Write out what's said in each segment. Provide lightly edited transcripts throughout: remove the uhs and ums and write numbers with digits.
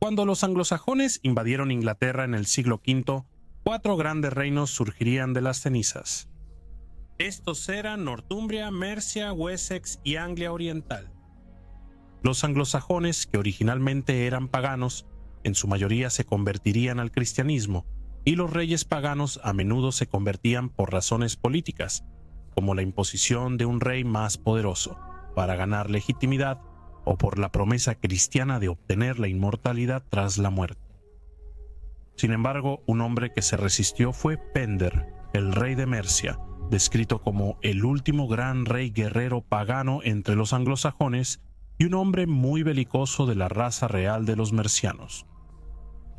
Cuando los anglosajones invadieron Inglaterra en el siglo V, 4 grandes reinos surgirían de las cenizas. Estos eran Northumbria, Mercia, Wessex y Anglia Oriental. Los anglosajones, que originalmente eran paganos, en su mayoría se convertirían al cristianismo, y los reyes paganos a menudo se convertían por razones políticas, como la imposición de un rey más poderoso, para ganar legitimidad, o por la promesa cristiana de obtener la inmortalidad tras la muerte. Sin embargo, un hombre que se resistió fue Pender, el rey de Mercia, descrito como el último gran rey guerrero pagano entre los anglosajones y un hombre muy belicoso de la raza real de los mercianos.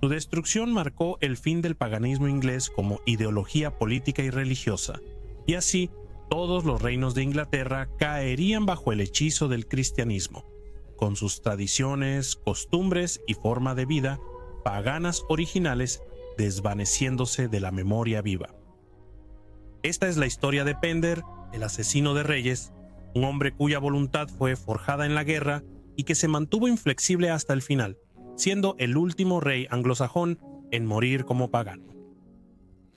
Su destrucción marcó el fin del paganismo inglés como ideología política y religiosa, y así todos los reinos de Inglaterra caerían bajo el hechizo del cristianismo, con sus tradiciones, costumbres y forma de vida paganas originales desvaneciéndose de la memoria viva. Esta es la historia de Pender, el asesino de reyes, un hombre cuya voluntad fue forjada en la guerra y que se mantuvo inflexible hasta el final, siendo el último rey anglosajón en morir como pagano.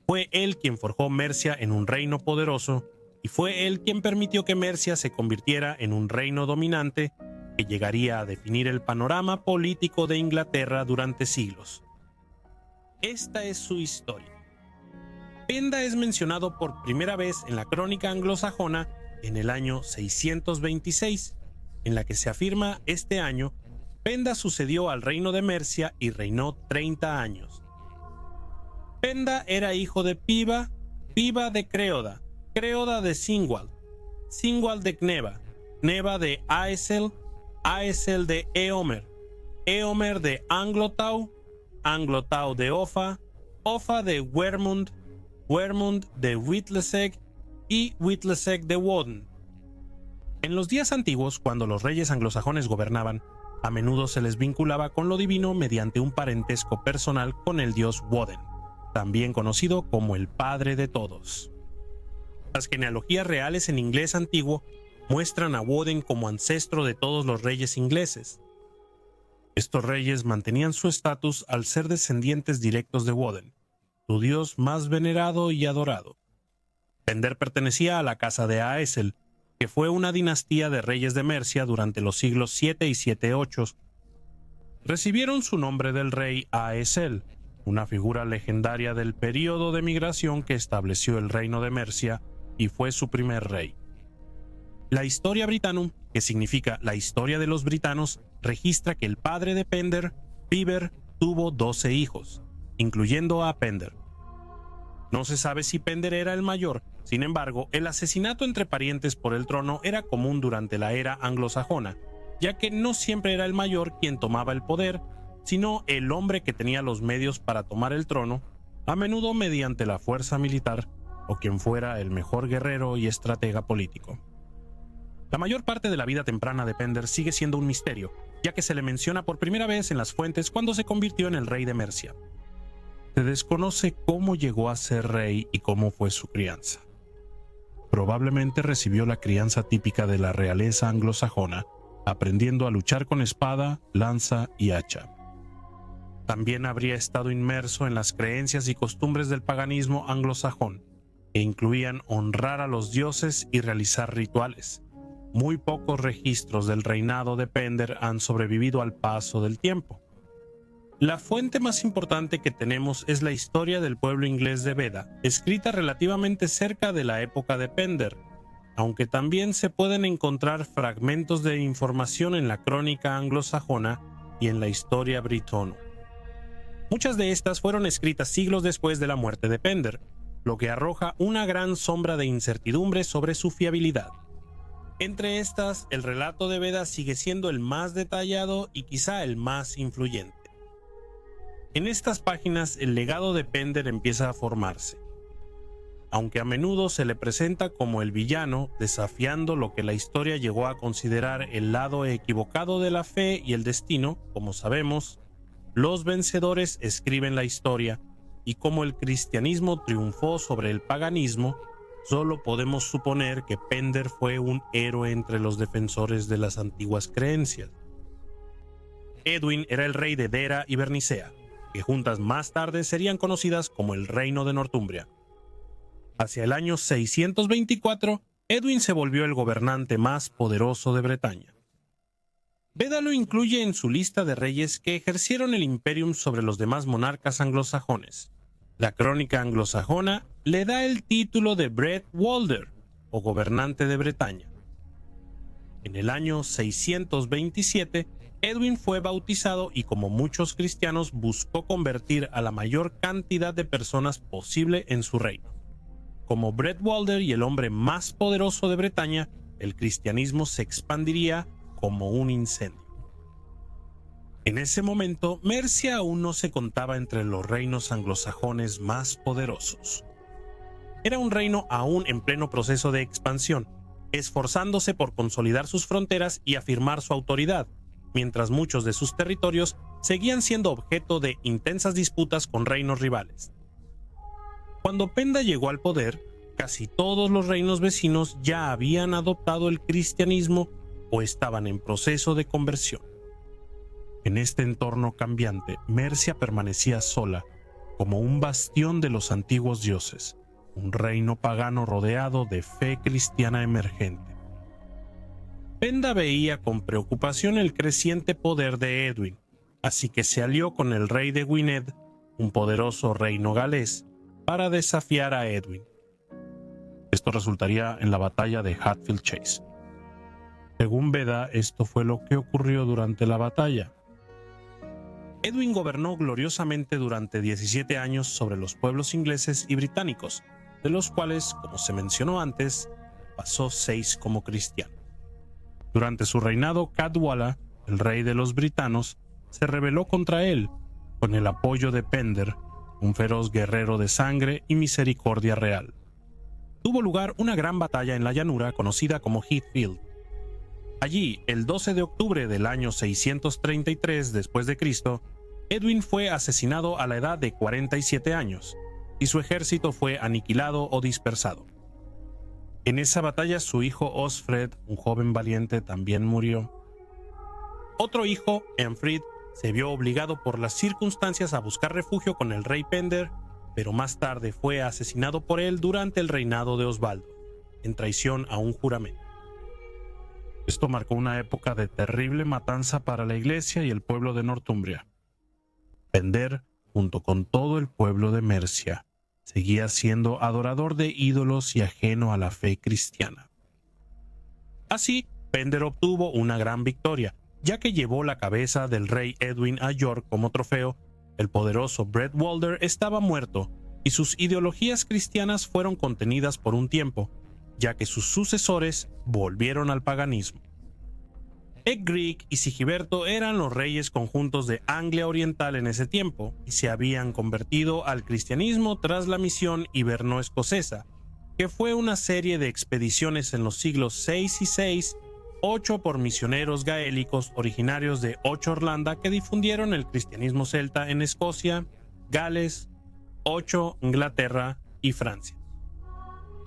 Fue él quien forjó Mercia en un reino poderoso, y fue él quien permitió que Mercia se convirtiera en un reino dominante que llegaría a definir el panorama político de Inglaterra durante siglos. Esta es su historia. Penda es mencionado por primera vez en la crónica anglosajona en el año 626, en la que se afirma este año: Penda sucedió al reino de Mercia y reinó 30 años. Penda era hijo de Piba, Piba de Creoda, Creoda de Cingwald, Cingwald de Cneva, Cneva de Aesel, Aesel de Eomer, Eomer de Anglotau, Anglotau de Offa, Offa de Wermund, Wermund de Witleseg y Witleseg de Woden. En los días antiguos, cuando los reyes anglosajones gobernaban, a menudo se les vinculaba con lo divino mediante un parentesco personal con el dios Woden, también conocido como el padre de todos. Las genealogías reales en inglés antiguo muestran a Woden como ancestro de todos los reyes ingleses. Estos reyes mantenían su estatus al ser descendientes directos de Woden, su dios más venerado y adorado. Pender pertenecía a la casa de Aesel, que fue una dinastía de reyes de Mercia durante los siglos 7 y 7-8. Recibieron su nombre del rey Aesel, una figura legendaria del período de migración que estableció el reino de Mercia y fue su primer rey. La Historia Britanum, que significa la historia de los britanos, registra que el padre de Pender, Piber, tuvo 12 hijos, incluyendo a Pender. No se sabe si Pender era el mayor, sin embargo, el asesinato entre parientes por el trono era común durante la era anglosajona, ya que no siempre era el mayor quien tomaba el poder, sino el hombre que tenía los medios para tomar el trono, a menudo mediante la fuerza militar, o quien fuera el mejor guerrero y estratega político. La mayor parte de la vida temprana de Pender sigue siendo un misterio, ya que se le menciona por primera vez en las fuentes cuando se convirtió en el rey de Mercia. Se desconoce cómo llegó a ser rey y cómo fue su crianza. Probablemente recibió la crianza típica de la realeza anglosajona, aprendiendo a luchar con espada, lanza y hacha. También habría estado inmerso en las creencias y costumbres del paganismo anglosajón, que incluían honrar a los dioses y realizar rituales. Muy pocos registros del reinado de Pender han sobrevivido al paso del tiempo. La fuente más importante que tenemos es la historia del pueblo inglés de Beda, escrita relativamente cerca de la época de Pender, aunque también se pueden encontrar fragmentos de información en la crónica anglosajona y en la historia britona. Muchas de estas fueron escritas siglos después de la muerte de Pender, lo que arroja una gran sombra de incertidumbre sobre su fiabilidad. Entre estas, el relato de Beda sigue siendo el más detallado y quizá el más influyente. En estas páginas, el legado de Pender empieza a formarse. Aunque a menudo se le presenta como el villano, desafiando lo que la historia llegó a considerar el lado equivocado de la fe y el destino, como sabemos, los vencedores escriben la historia, y como el cristianismo triunfó sobre el paganismo, solo podemos suponer que Pender fue un héroe entre los defensores de las antiguas creencias. Edwin era el rey de Dera y Bernicea, que juntas más tarde serían conocidas como el Reino de Northumbria. Hacia el año 624, Edwin se volvió el gobernante más poderoso de Bretaña. Beda lo incluye en su lista de reyes que ejercieron el imperium sobre los demás monarcas anglosajones. La crónica anglosajona le da el título de Bred Walder, o gobernante de Bretaña. En el año 627, Edwin fue bautizado y, como muchos cristianos, buscó convertir a la mayor cantidad de personas posible en su reino. Como Bred Walder y el hombre más poderoso de Bretaña, el cristianismo se expandiría como un incendio. En ese momento, Mercia aún no se contaba entre los reinos anglosajones más poderosos. Era un reino aún en pleno proceso de expansión, esforzándose por consolidar sus fronteras y afirmar su autoridad, mientras muchos de sus territorios seguían siendo objeto de intensas disputas con reinos rivales. Cuando Penda llegó al poder, casi todos los reinos vecinos ya habían adoptado el cristianismo o estaban en proceso de conversión. En este entorno cambiante, Mercia permanecía sola, como un bastión de los antiguos dioses, un reino pagano rodeado de fe cristiana emergente. Penda veía con preocupación el creciente poder de Edwin, así que se alió con el rey de Gwynedd, un poderoso reino galés, para desafiar a Edwin. Esto resultaría en la batalla de Hatfield Chase. Según Beda, esto fue lo que ocurrió durante la batalla. Edwin gobernó gloriosamente durante 17 años sobre los pueblos ingleses y británicos, de los cuales, como se mencionó antes, pasó 6 como cristiano. Durante su reinado, Cadwalla, el rey de los britanos, se rebeló contra él, con el apoyo de Pender, un feroz guerrero de sangre y misericordia real. Tuvo lugar una gran batalla en la llanura conocida como Heathfield. Allí, el 12 de octubre del año 633 después de Cristo, Edwin fue asesinado a la edad de 47 años, y su ejército fue aniquilado o dispersado. En esa batalla su hijo Osfred, un joven valiente, también murió. Otro hijo, Enfrid, se vio obligado por las circunstancias a buscar refugio con el rey Pender, pero más tarde fue asesinado por él durante el reinado de Osvaldo, en traición a un juramento. Esto marcó una época de terrible matanza para la iglesia y el pueblo de Northumbria. Pender, junto con todo el pueblo de Mercia, seguía siendo adorador de ídolos y ajeno a la fe cristiana. Así, Pender obtuvo una gran victoria, ya que llevó la cabeza del rey Edwin a York como trofeo. El poderoso Bred Walder estaba muerto y sus ideologías cristianas fueron contenidas por un tiempo, ya que sus sucesores volvieron al paganismo. Ecgric y Sigiberto eran los reyes conjuntos de Anglia Oriental en ese tiempo y se habían convertido al cristianismo tras la misión hiberno-escocesa, que fue una serie de expediciones en los siglos VI y VI, 8 por misioneros gaélicos originarios de Ochorlanda que difundieron el cristianismo celta en Escocia, Gales, 8 Inglaterra y Francia.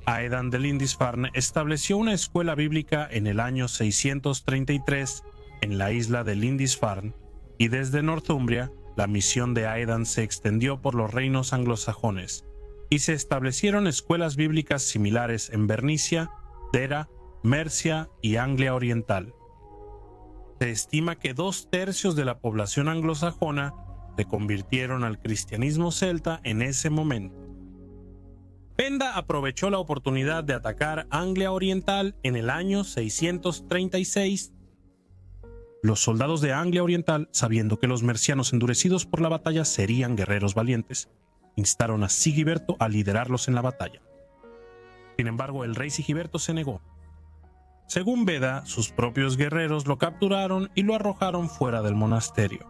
Aidan de Lindisfarne estableció una escuela bíblica en el año 633 en la isla de Lindisfarne, y desde Northumbria la misión de Aidan se extendió por los reinos anglosajones y se establecieron escuelas bíblicas similares en Bernicia, Dera, Mercia y Anglia Oriental. Se estima que 2/3 de la población anglosajona se convirtieron al cristianismo celta en ese momento. Penda aprovechó la oportunidad de atacar Anglia Oriental en el año 636. Los soldados de Anglia Oriental, sabiendo que los mercianos endurecidos por la batalla serían guerreros valientes, instaron a Sigiberto a liderarlos en la batalla. Sin embargo, el rey Sigiberto se negó. Según Beda, sus propios guerreros lo capturaron y lo arrojaron fuera del monasterio.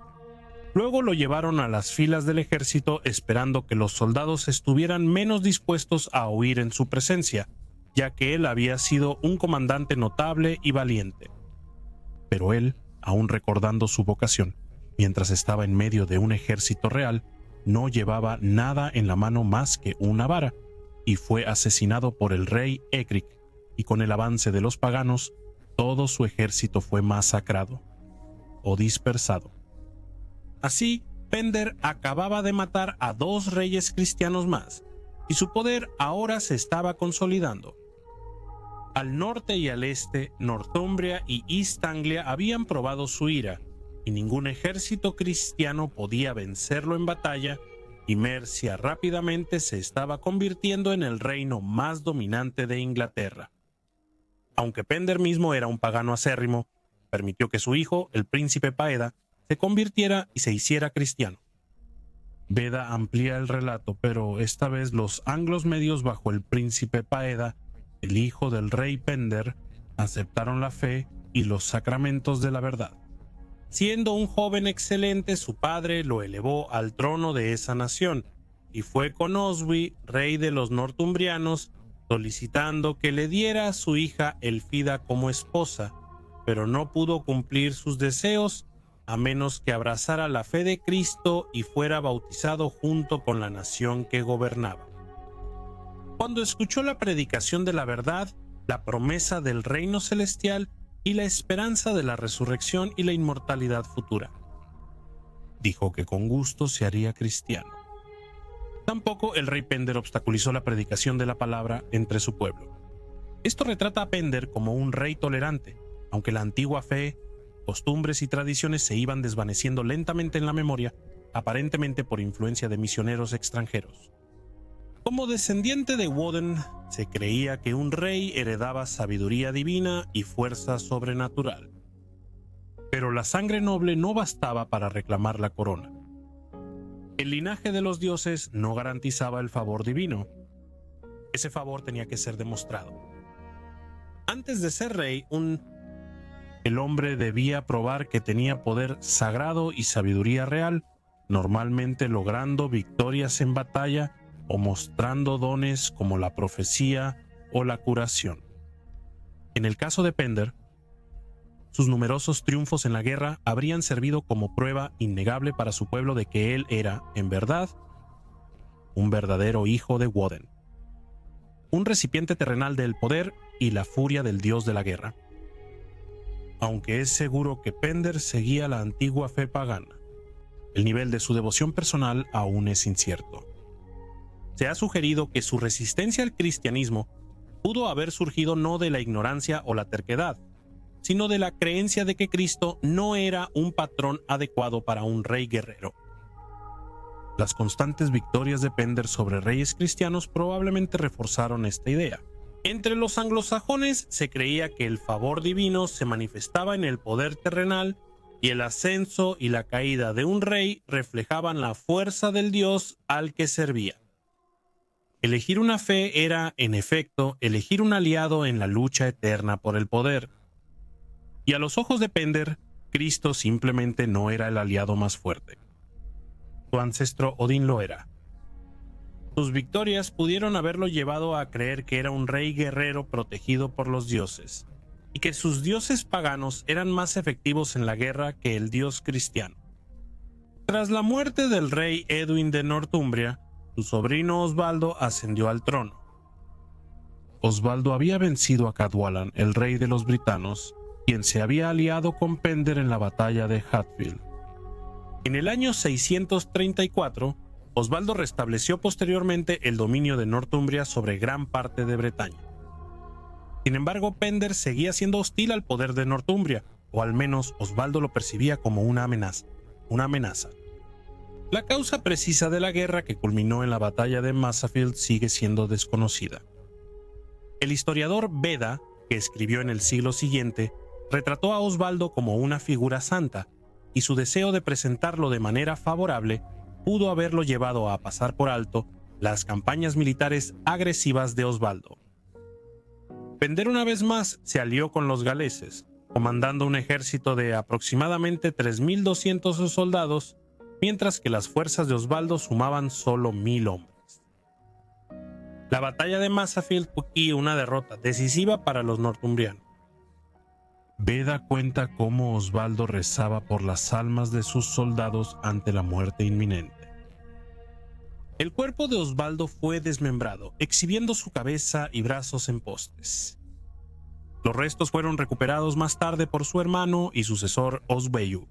Luego lo llevaron a las filas del ejército esperando que los soldados estuvieran menos dispuestos a huir en su presencia, ya que él había sido un comandante notable y valiente. Pero él, aún recordando su vocación, mientras estaba en medio de un ejército real, no llevaba nada en la mano más que una vara, y fue asesinado por el rey Ecgric, y con el avance de los paganos, todo su ejército fue masacrado o dispersado. Así, Pender acababa de matar a 2 reyes cristianos más, y su poder ahora se estaba consolidando. Al norte y al este, Northumbria y East Anglia habían probado su ira, y ningún ejército cristiano podía vencerlo en batalla, y Mercia rápidamente se estaba convirtiendo en el reino más dominante de Inglaterra. Aunque Pender mismo era un pagano acérrimo, permitió que su hijo, el príncipe Paeda, se convirtiera y se hiciera cristiano. Beda amplía el relato, pero esta vez los anglos medios bajo el príncipe Paeda, el hijo del rey Pender, aceptaron la fe y los sacramentos de la verdad. Siendo un joven excelente, su padre lo elevó al trono de esa nación, y fue con Oswy, rey de los northumbrianos, solicitando que le diera a su hija Elfida como esposa, pero no pudo cumplir sus deseos a menos que abrazara la fe de Cristo y fuera bautizado junto con la nación que gobernaba. Cuando escuchó la predicación de la verdad, la promesa del reino celestial y la esperanza de la resurrección y la inmortalidad futura, dijo que con gusto se haría cristiano. Tampoco el rey Pender obstaculizó la predicación de la palabra entre su pueblo. Esto retrata a Pender como un rey tolerante, aunque la antigua fe, costumbres y tradiciones se iban desvaneciendo lentamente en la memoria, aparentemente por influencia de misioneros extranjeros. Como descendiente de Woden, se creía que un rey heredaba sabiduría divina y fuerza sobrenatural. Pero la sangre noble no bastaba para reclamar la corona. El linaje de los dioses no garantizaba el favor divino. Ese favor tenía que ser demostrado. Antes de ser rey, el hombre debía probar que tenía poder sagrado y sabiduría real, normalmente logrando victorias en batalla o mostrando dones como la profecía o la curación. En el caso de Pender, sus numerosos triunfos en la guerra habrían servido como prueba innegable para su pueblo de que él era, en verdad, un verdadero hijo de Woden, un recipiente terrenal del poder y la furia del dios de la guerra. Aunque es seguro que Pender seguía la antigua fe pagana, el nivel de su devoción personal aún es incierto. Se ha sugerido que su resistencia al cristianismo pudo haber surgido no de la ignorancia o la terquedad, sino de la creencia de que Cristo no era un patrón adecuado para un rey guerrero. Las constantes victorias de Pender sobre reyes cristianos probablemente reforzaron esta idea. Entre los anglosajones se creía que el favor divino se manifestaba en el poder terrenal y el ascenso y la caída de un rey reflejaban la fuerza del dios al que servía. Elegir una fe era, en efecto, elegir un aliado en la lucha eterna por el poder. Y a los ojos de Pender, Cristo simplemente no era el aliado más fuerte. Su ancestro Odín lo era. Sus victorias pudieron haberlo llevado a creer que era un rey guerrero protegido por los dioses, y que sus dioses paganos eran más efectivos en la guerra que el dios cristiano. Tras la muerte del rey Edwin de Northumbria, su sobrino Osvaldo ascendió al trono. Osvaldo había vencido a Cadwallon, el rey de los britanos, quien se había aliado con Pender en la batalla de Hatfield. En el año 634, Osvaldo restableció posteriormente el dominio de Northumbria sobre gran parte de Bretaña. Sin embargo, Pender seguía siendo hostil al poder de Northumbria, o al menos Osvaldo lo percibía como una amenaza. La causa precisa de la guerra que culminó en la batalla de Masafield sigue siendo desconocida. El historiador Beda, que escribió en el siglo siguiente, retrató a Osvaldo como una figura santa, y su deseo de presentarlo de manera favorable pudo haberlo llevado a pasar por alto las campañas militares agresivas de Osvaldo. Pender una vez más se alió con los galeses, comandando un ejército de aproximadamente 3.200 soldados, mientras que las fuerzas de Osvaldo sumaban solo 1.000 hombres. La batalla de Masafield fue aquí una derrota decisiva para los northumbrianos. Beda cuenta cómo Osvaldo rezaba por las almas de sus soldados ante la muerte inminente. El cuerpo de Osvaldo fue desmembrado, exhibiendo su cabeza y brazos en postes. Los restos fueron recuperados más tarde por su hermano y sucesor Oswiu.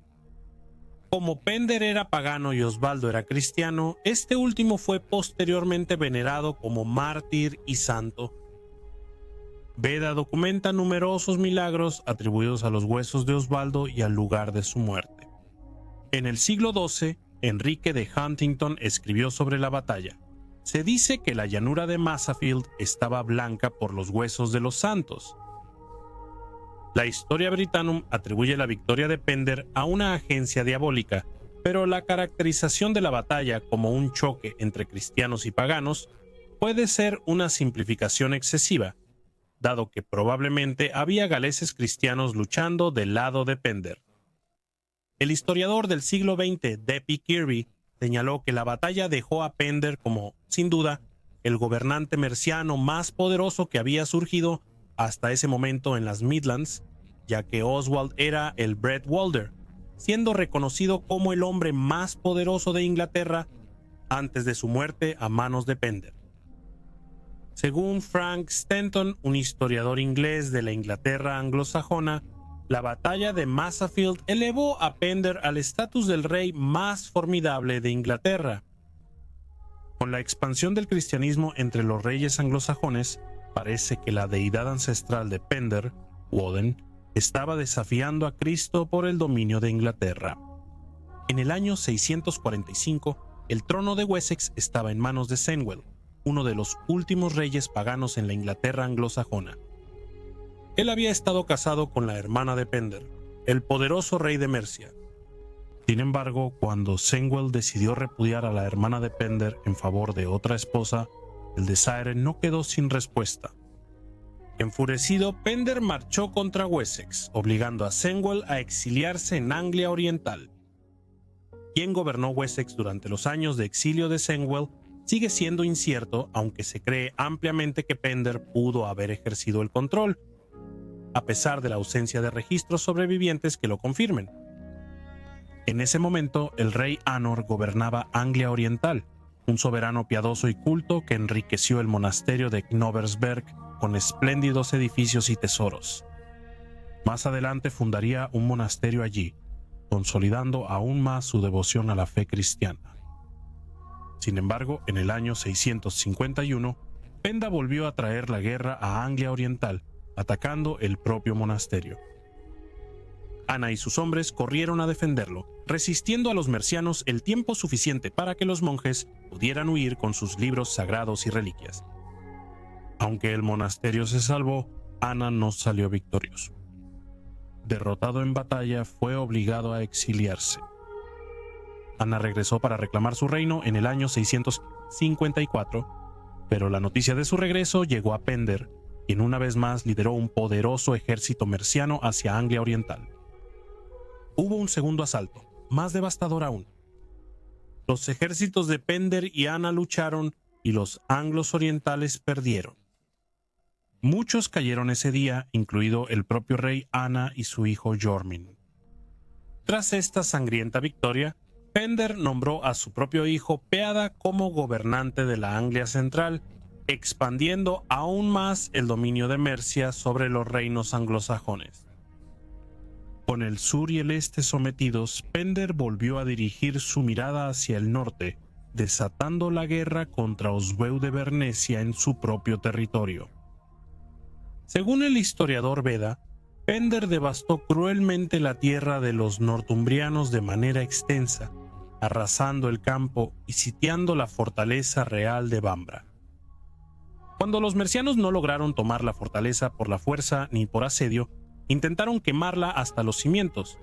Como Pender era pagano y Osvaldo era cristiano, este último fue posteriormente venerado como mártir y santo. Beda documenta numerosos milagros atribuidos a los huesos de Osvaldo y al lugar de su muerte. En el siglo XII, Enrique de Huntington escribió sobre la batalla. Se dice que la llanura de Massafield estaba blanca por los huesos de los santos. La Historia Britanum atribuye la victoria de Pender a una agencia diabólica, pero la caracterización de la batalla como un choque entre cristianos y paganos puede ser una simplificación excesiva, dado que probablemente había galeses cristianos luchando del lado de Pender. El historiador del siglo XX, D.P. Kirby, señaló que la batalla dejó a Pender como, sin duda, el gobernante merciano más poderoso que había surgido hasta ese momento en las Midlands, ya que Oswald era el Bret Walder, siendo reconocido como el hombre más poderoso de Inglaterra antes de su muerte a manos de Pender. Según Frank Stanton, un historiador inglés de la Inglaterra anglosajona, la batalla de Massafield elevó a Pender al estatus del rey más formidable de Inglaterra. Con la expansión del cristianismo entre los reyes anglosajones, parece que la deidad ancestral de Pender, Woden, estaba desafiando a Cristo por el dominio de Inglaterra. En el año 645, el trono de Wessex estaba en manos de Cenwalh, uno de los últimos reyes paganos en la Inglaterra anglosajona. Él había estado casado con la hermana de Pender, el poderoso rey de Mercia. Sin embargo, cuando Cenwalh decidió repudiar a la hermana de Pender en favor de otra esposa, el desaire no quedó sin respuesta. Enfurecido, Pender marchó contra Wessex, obligando a Cenwalh a exiliarse en Anglia Oriental. Quien gobernó Wessex durante los años de exilio de Cenwalh sigue siendo incierto, aunque se cree ampliamente que Pender pudo haber ejercido el control, a pesar de la ausencia de registros sobrevivientes que lo confirmen. En ese momento, el rey Anor gobernaba Anglia Oriental, un soberano piadoso y culto que enriqueció el monasterio de Knobbersberg con espléndidos edificios y tesoros. Más adelante fundaría un monasterio allí, consolidando aún más su devoción a la fe cristiana. Sin embargo, en el año 651, Penda volvió a traer la guerra a Anglia Oriental, atacando el propio monasterio. Ana y sus hombres corrieron a defenderlo, resistiendo a los mercianos el tiempo suficiente para que los monjes pudieran huir con sus libros sagrados y reliquias. Aunque el monasterio se salvó, Ana no salió victorioso. Derrotado en batalla, fue obligado a exiliarse. Ana regresó para reclamar su reino en el año 654, pero la noticia de su regreso llegó a Pender, quien una vez más lideró un poderoso ejército merciano hacia Anglia Oriental. Hubo un segundo asalto, más devastador aún. Los ejércitos de Pender y Ana lucharon y los anglos orientales perdieron. Muchos cayeron ese día, incluido el propio rey Ana y su hijo Jormin. Tras esta sangrienta victoria, Pender nombró a su propio hijo Peada como gobernante de la Anglia Central, expandiendo aún más el dominio de Mercia sobre los reinos anglosajones. Con el sur y el este sometidos, Pender volvió a dirigir su mirada hacia el norte, desatando la guerra contra Osweu de Bernecia en su propio territorio. Según el historiador Beda, Pender devastó cruelmente la tierra de los northumbrianos de manera extensa, arrasando el campo y sitiando la fortaleza real de Bambra. Cuando los mercianos no lograron tomar la fortaleza por la fuerza ni por asedio, intentaron quemarla hasta los cimientos,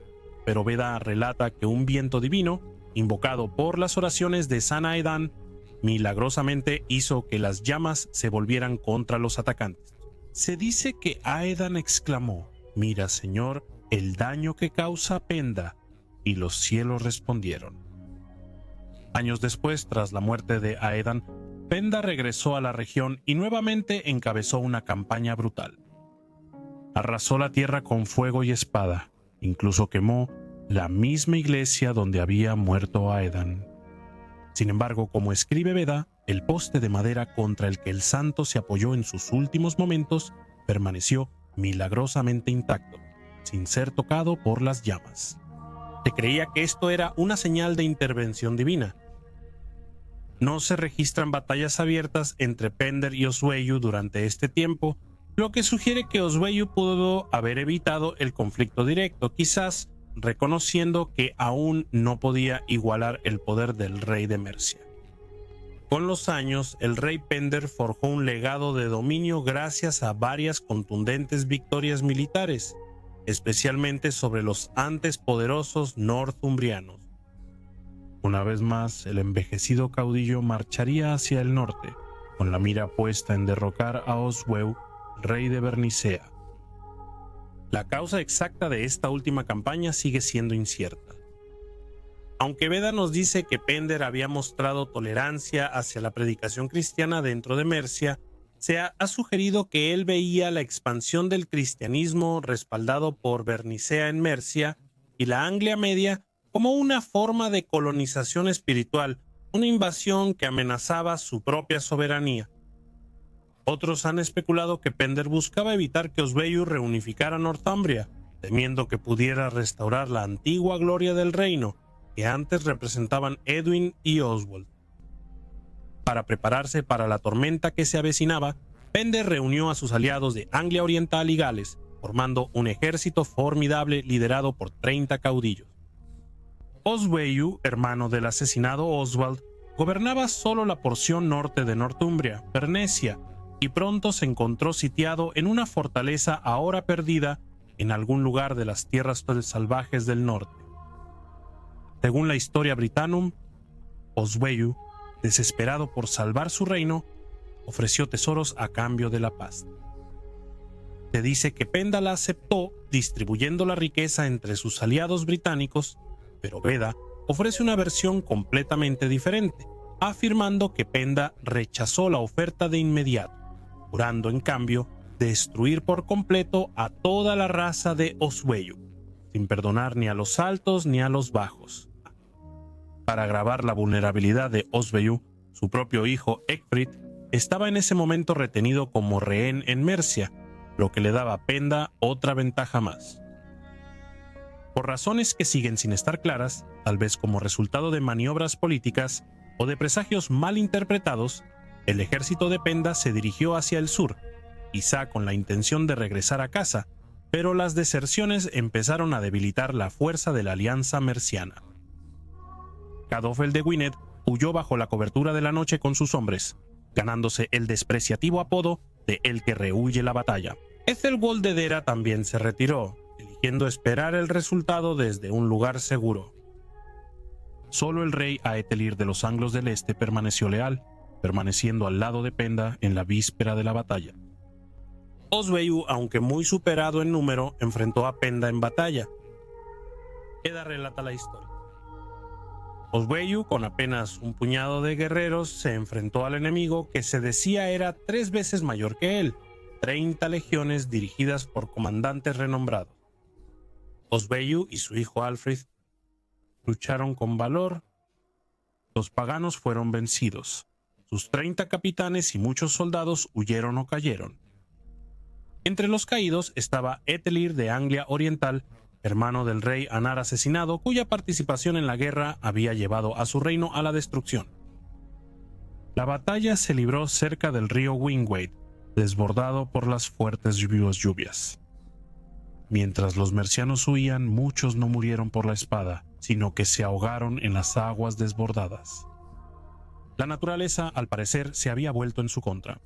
pero Beda relata que un viento divino, invocado por las oraciones de San Aedan, milagrosamente hizo que las llamas se volvieran contra los atacantes. Se dice que Aedan exclamó: «Mira, Señor, el daño que causa Penda», y los cielos respondieron. Años después, tras la muerte de Aedan, Penda regresó a la región y nuevamente encabezó una campaña brutal. Arrasó la tierra con fuego y espada, incluso quemó la misma iglesia donde había muerto Aedan. Sin embargo, como escribe Beda, el poste de madera contra el que el santo se apoyó en sus últimos momentos permaneció milagrosamente intacto, sin ser tocado por las llamas. Se creía que esto era una señal de intervención divina. No se registran batallas abiertas entre Pender y Oswiu durante este tiempo, lo que sugiere que Oswiu pudo haber evitado el conflicto directo, quizás reconociendo que aún no podía igualar el poder del rey de Mercia. Con los años, el rey Pender forjó un legado de dominio gracias a varias contundentes victorias militares, especialmente sobre los antes poderosos northumbrianos. Una vez más, el envejecido caudillo marcharía hacia el norte, con la mira puesta en derrocar a Oswiu, rey de Bernicea. La causa exacta de esta última campaña sigue siendo incierta. Aunque Beda nos dice que Pender había mostrado tolerancia hacia la predicación cristiana dentro de Mercia, se ha sugerido que él veía la expansión del cristianismo respaldado por Bernicea en Mercia y la Anglia Media como una forma de colonización espiritual, una invasión que amenazaba su propia soberanía. Otros han especulado que Pender buscaba evitar que Oswiu reunificara Northumbria, temiendo que pudiera restaurar la antigua gloria del reino que antes representaban Edwin y Oswald. Para prepararse para la tormenta que se avecinaba, Pender reunió a sus aliados de Anglia Oriental y Gales, formando un ejército formidable liderado por 30 caudillos. Oswiu, hermano del asesinado Oswald, gobernaba solo la porción norte de Northumbria, Bernecia, y pronto se encontró sitiado en una fortaleza ahora perdida en algún lugar de las tierras salvajes del norte. Según la Historia Britanum, Oswiu, desesperado por salvar su reino, ofreció tesoros a cambio de la paz. Se dice que Penda la aceptó distribuyendo la riqueza entre sus aliados británicos, pero Beda ofrece una versión completamente diferente, afirmando que Penda rechazó la oferta de inmediato, jurando en cambio destruir por completo a toda la raza de Oswiu, sin perdonar ni a los altos ni a los bajos. Para agravar la vulnerabilidad de Oswiu, su propio hijo Ecgfrith estaba en ese momento retenido como rehén en Mercia, lo que le daba a Penda otra ventaja más. Por razones que siguen sin estar claras, tal vez como resultado de maniobras políticas o de presagios mal interpretados, el ejército de Penda se dirigió hacia el sur, quizá con la intención de regresar a casa, pero las deserciones empezaron a debilitar la fuerza de la alianza merciana. Cadofel de Gwynedd huyó bajo la cobertura de la noche con sus hombres, ganándose el despreciativo apodo de el que rehuye la batalla. Ethelwold de Dera también se retiró, eligiendo esperar el resultado desde un lugar seguro. Solo el rey Aetelir de los Anglos del Este permaneció leal, permaneciendo al lado de Penda en la víspera de la batalla. Oswiu, aunque muy superado en número, enfrentó a Penda en batalla. Beda relata la historia. Oswiu, con apenas un puñado de guerreros, se enfrentó al enemigo que se decía era 3 veces mayor que él, 30 legiones dirigidas por comandantes renombrados. Oswiu y su hijo Alfred lucharon con valor. Los paganos fueron vencidos. Sus 30 capitanes y muchos soldados huyeron o cayeron. Entre los caídos estaba Ethelir de Anglia Oriental, hermano del rey Anar asesinado, cuya participación en la guerra había llevado a su reino a la destrucción. La batalla se libró cerca del río Wingwade, desbordado por las fuertes lluvias. Mientras los mercianos huían, muchos no murieron por la espada, sino que se ahogaron en las aguas desbordadas. La naturaleza, al parecer, se había vuelto en su contra.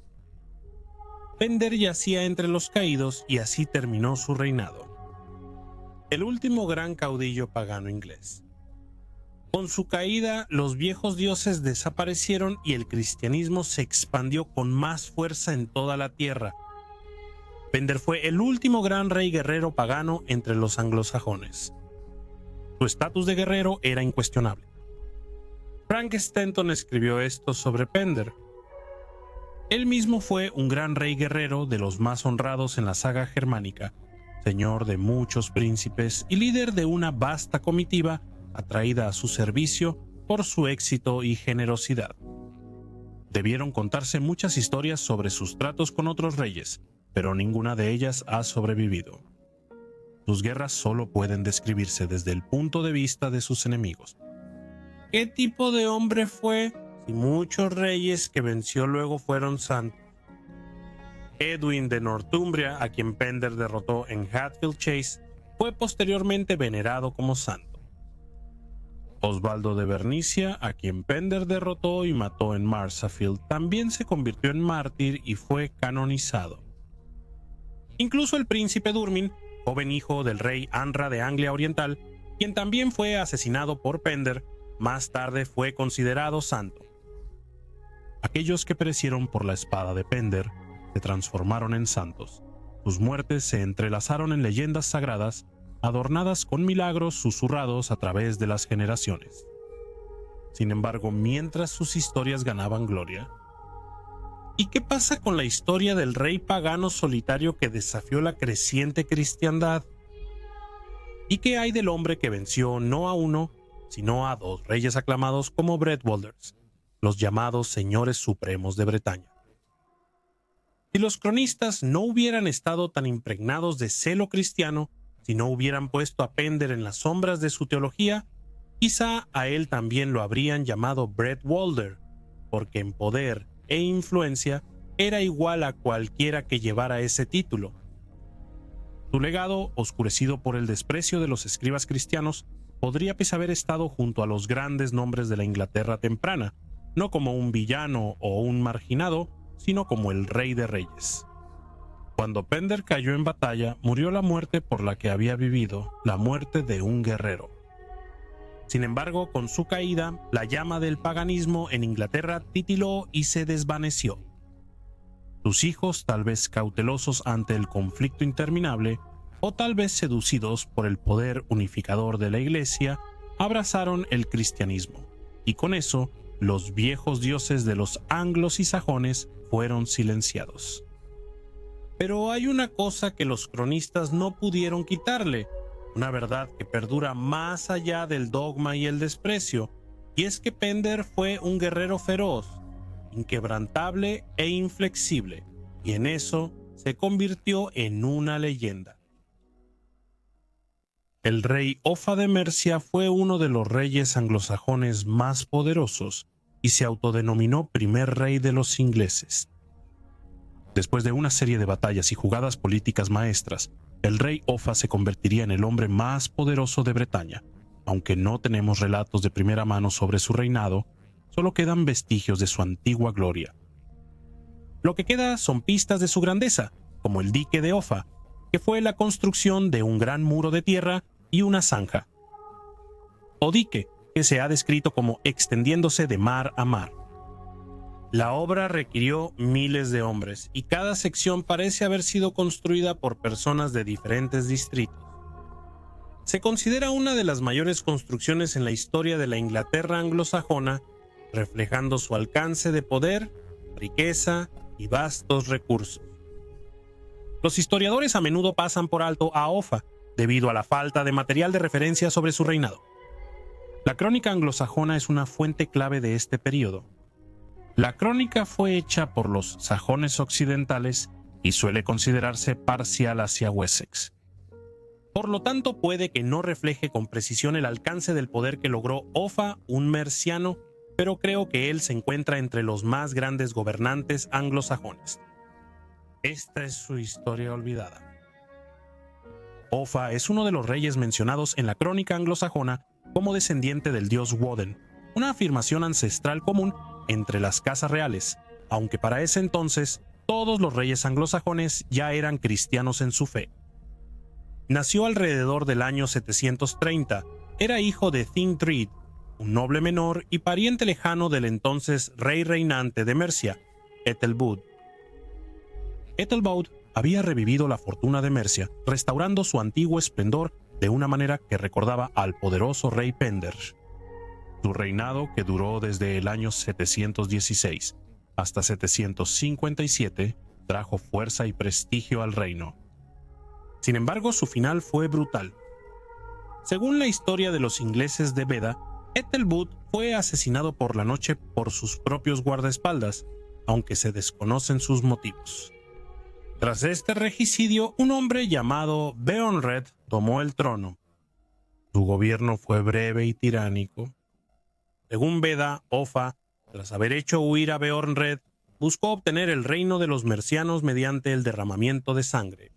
Pender yacía entre los caídos y así terminó su reinado. El último gran caudillo pagano inglés. Con su caída, los viejos dioses desaparecieron y el cristianismo se expandió con más fuerza en toda la tierra. Pender fue el último gran rey guerrero pagano entre los anglosajones. Su estatus de guerrero era incuestionable. Frank Stanton escribió esto sobre Pender. Él mismo fue un gran rey guerrero de los más honrados en la saga germánica, señor de muchos príncipes y líder de una vasta comitiva atraída a su servicio por su éxito y generosidad. Debieron contarse muchas historias sobre sus tratos con otros reyes, pero ninguna de ellas ha sobrevivido. Sus guerras solo pueden describirse desde el punto de vista de sus enemigos. ¿Qué tipo de hombre fue si muchos reyes que venció luego fueron santos? Edwin de Northumbria, a quien Pender derrotó en Hatfield Chase, fue posteriormente venerado como santo. Osvaldo de Bernicia, a quien Pender derrotó y mató en Marsafield, también se convirtió en mártir y fue canonizado. Incluso el príncipe Durmin, joven hijo del rey Anra de Anglia Oriental, quien también fue asesinado por Pender, más tarde fue considerado santo. Aquellos que perecieron por la espada de Pender se transformaron en santos. Sus muertes se entrelazaron en leyendas sagradas, adornadas con milagros susurrados a través de las generaciones. Sin embargo, mientras sus historias ganaban gloria, ¿y qué pasa con la historia del rey pagano solitario que desafió la creciente cristiandad? ¿Y qué hay del hombre que venció no a uno, sino a dos reyes aclamados como Bredwalders, los llamados señores supremos de Bretaña? Si los cronistas no hubieran estado tan impregnados de celo cristiano, si no hubieran puesto a Pender en las sombras de su teología, quizá a él también lo habrían llamado Bredwalder, porque en poder e influencia era igual a cualquiera que llevara ese título. Su legado, oscurecido por el desprecio de los escribas cristianos, podría pues haber estado junto a los grandes nombres de la Inglaterra temprana, no como un villano o un marginado, sino como el rey de reyes. Cuando Pender cayó en batalla, murió la muerte por la que había vivido, la muerte de un guerrero. Sin embargo, con su caída, la llama del paganismo en Inglaterra titiló y se desvaneció. Sus hijos, tal vez cautelosos ante el conflicto interminable, o tal vez seducidos por el poder unificador de la Iglesia, abrazaron el cristianismo, y con eso, los viejos dioses de los anglos y sajones fueron silenciados. Pero hay una cosa que los cronistas no pudieron quitarle, una verdad que perdura más allá del dogma y el desprecio, y es que Pender fue un guerrero feroz, inquebrantable e inflexible, y en eso se convirtió en una leyenda. El rey Offa de Mercia fue uno de los reyes anglosajones más poderosos y se autodenominó primer rey de los ingleses. Después de una serie de batallas y jugadas políticas maestras, el rey Offa se convertiría en el hombre más poderoso de Bretaña. Aunque no tenemos relatos de primera mano sobre su reinado, solo quedan vestigios de su antigua gloria. Lo que queda son pistas de su grandeza, como el dique de Offa, que fue la construcción de un gran muro de tierra y una zanja, o dique, que se ha descrito como extendiéndose de mar a mar. La obra requirió miles de hombres y cada sección parece haber sido construida por personas de diferentes distritos. Se considera una de las mayores construcciones en la historia de la Inglaterra anglosajona, reflejando su alcance de poder, riqueza y vastos recursos. Los historiadores a menudo pasan por alto a Offa debido a la falta de material de referencia sobre su reinado. La crónica anglosajona es una fuente clave de este periodo. La crónica fue hecha por los sajones occidentales y suele considerarse parcial hacia Wessex. Por lo tanto, puede que no refleje con precisión el alcance del poder que logró Offa, un merciano, pero creo que él se encuentra entre los más grandes gobernantes anglosajones. Esta es su historia olvidada. Offa es uno de los reyes mencionados en la crónica anglosajona como descendiente del dios Woden, una afirmación ancestral común entre las casas reales, aunque para ese entonces todos los reyes anglosajones ya eran cristianos en su fe. Nació alrededor del año 730, era hijo de Thingtrid, un noble menor y pariente lejano del entonces rey reinante de Mercia, Ethelbald. Ethelbald había revivido la fortuna de Mercia, restaurando su antiguo esplendor de una manera que recordaba al poderoso rey Pender. Su reinado, que duró desde el año 716 hasta 757, trajo fuerza y prestigio al reino. Sin embargo, su final fue brutal. Según la historia de los ingleses de Beda, Ethelbald fue asesinado por la noche por sus propios guardaespaldas, aunque se desconocen sus motivos. Tras este regicidio, un hombre llamado Beornred tomó el trono. Su gobierno fue breve y tiránico. Según Beda, Offa, tras haber hecho huir a Beornred, buscó obtener el reino de los mercianos mediante el derramamiento de sangre.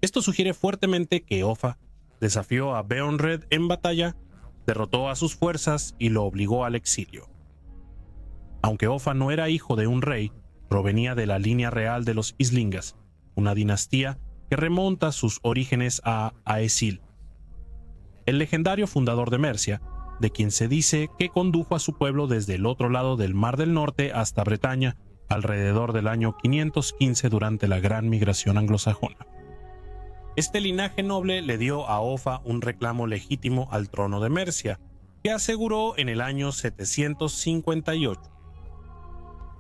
Esto sugiere fuertemente que Offa desafió a Beornred en batalla, derrotó a sus fuerzas y lo obligó al exilio. Aunque Offa no era hijo de un rey, provenía de la línea real de los Islingas, una dinastía que remonta sus orígenes a Aesil, el legendario fundador de Mercia, de quien se dice que condujo a su pueblo desde el otro lado del Mar del Norte hasta Bretaña alrededor del año 515 durante la gran migración anglosajona. Este linaje noble le dio a Offa un reclamo legítimo al trono de Mercia, que aseguró en el año 758.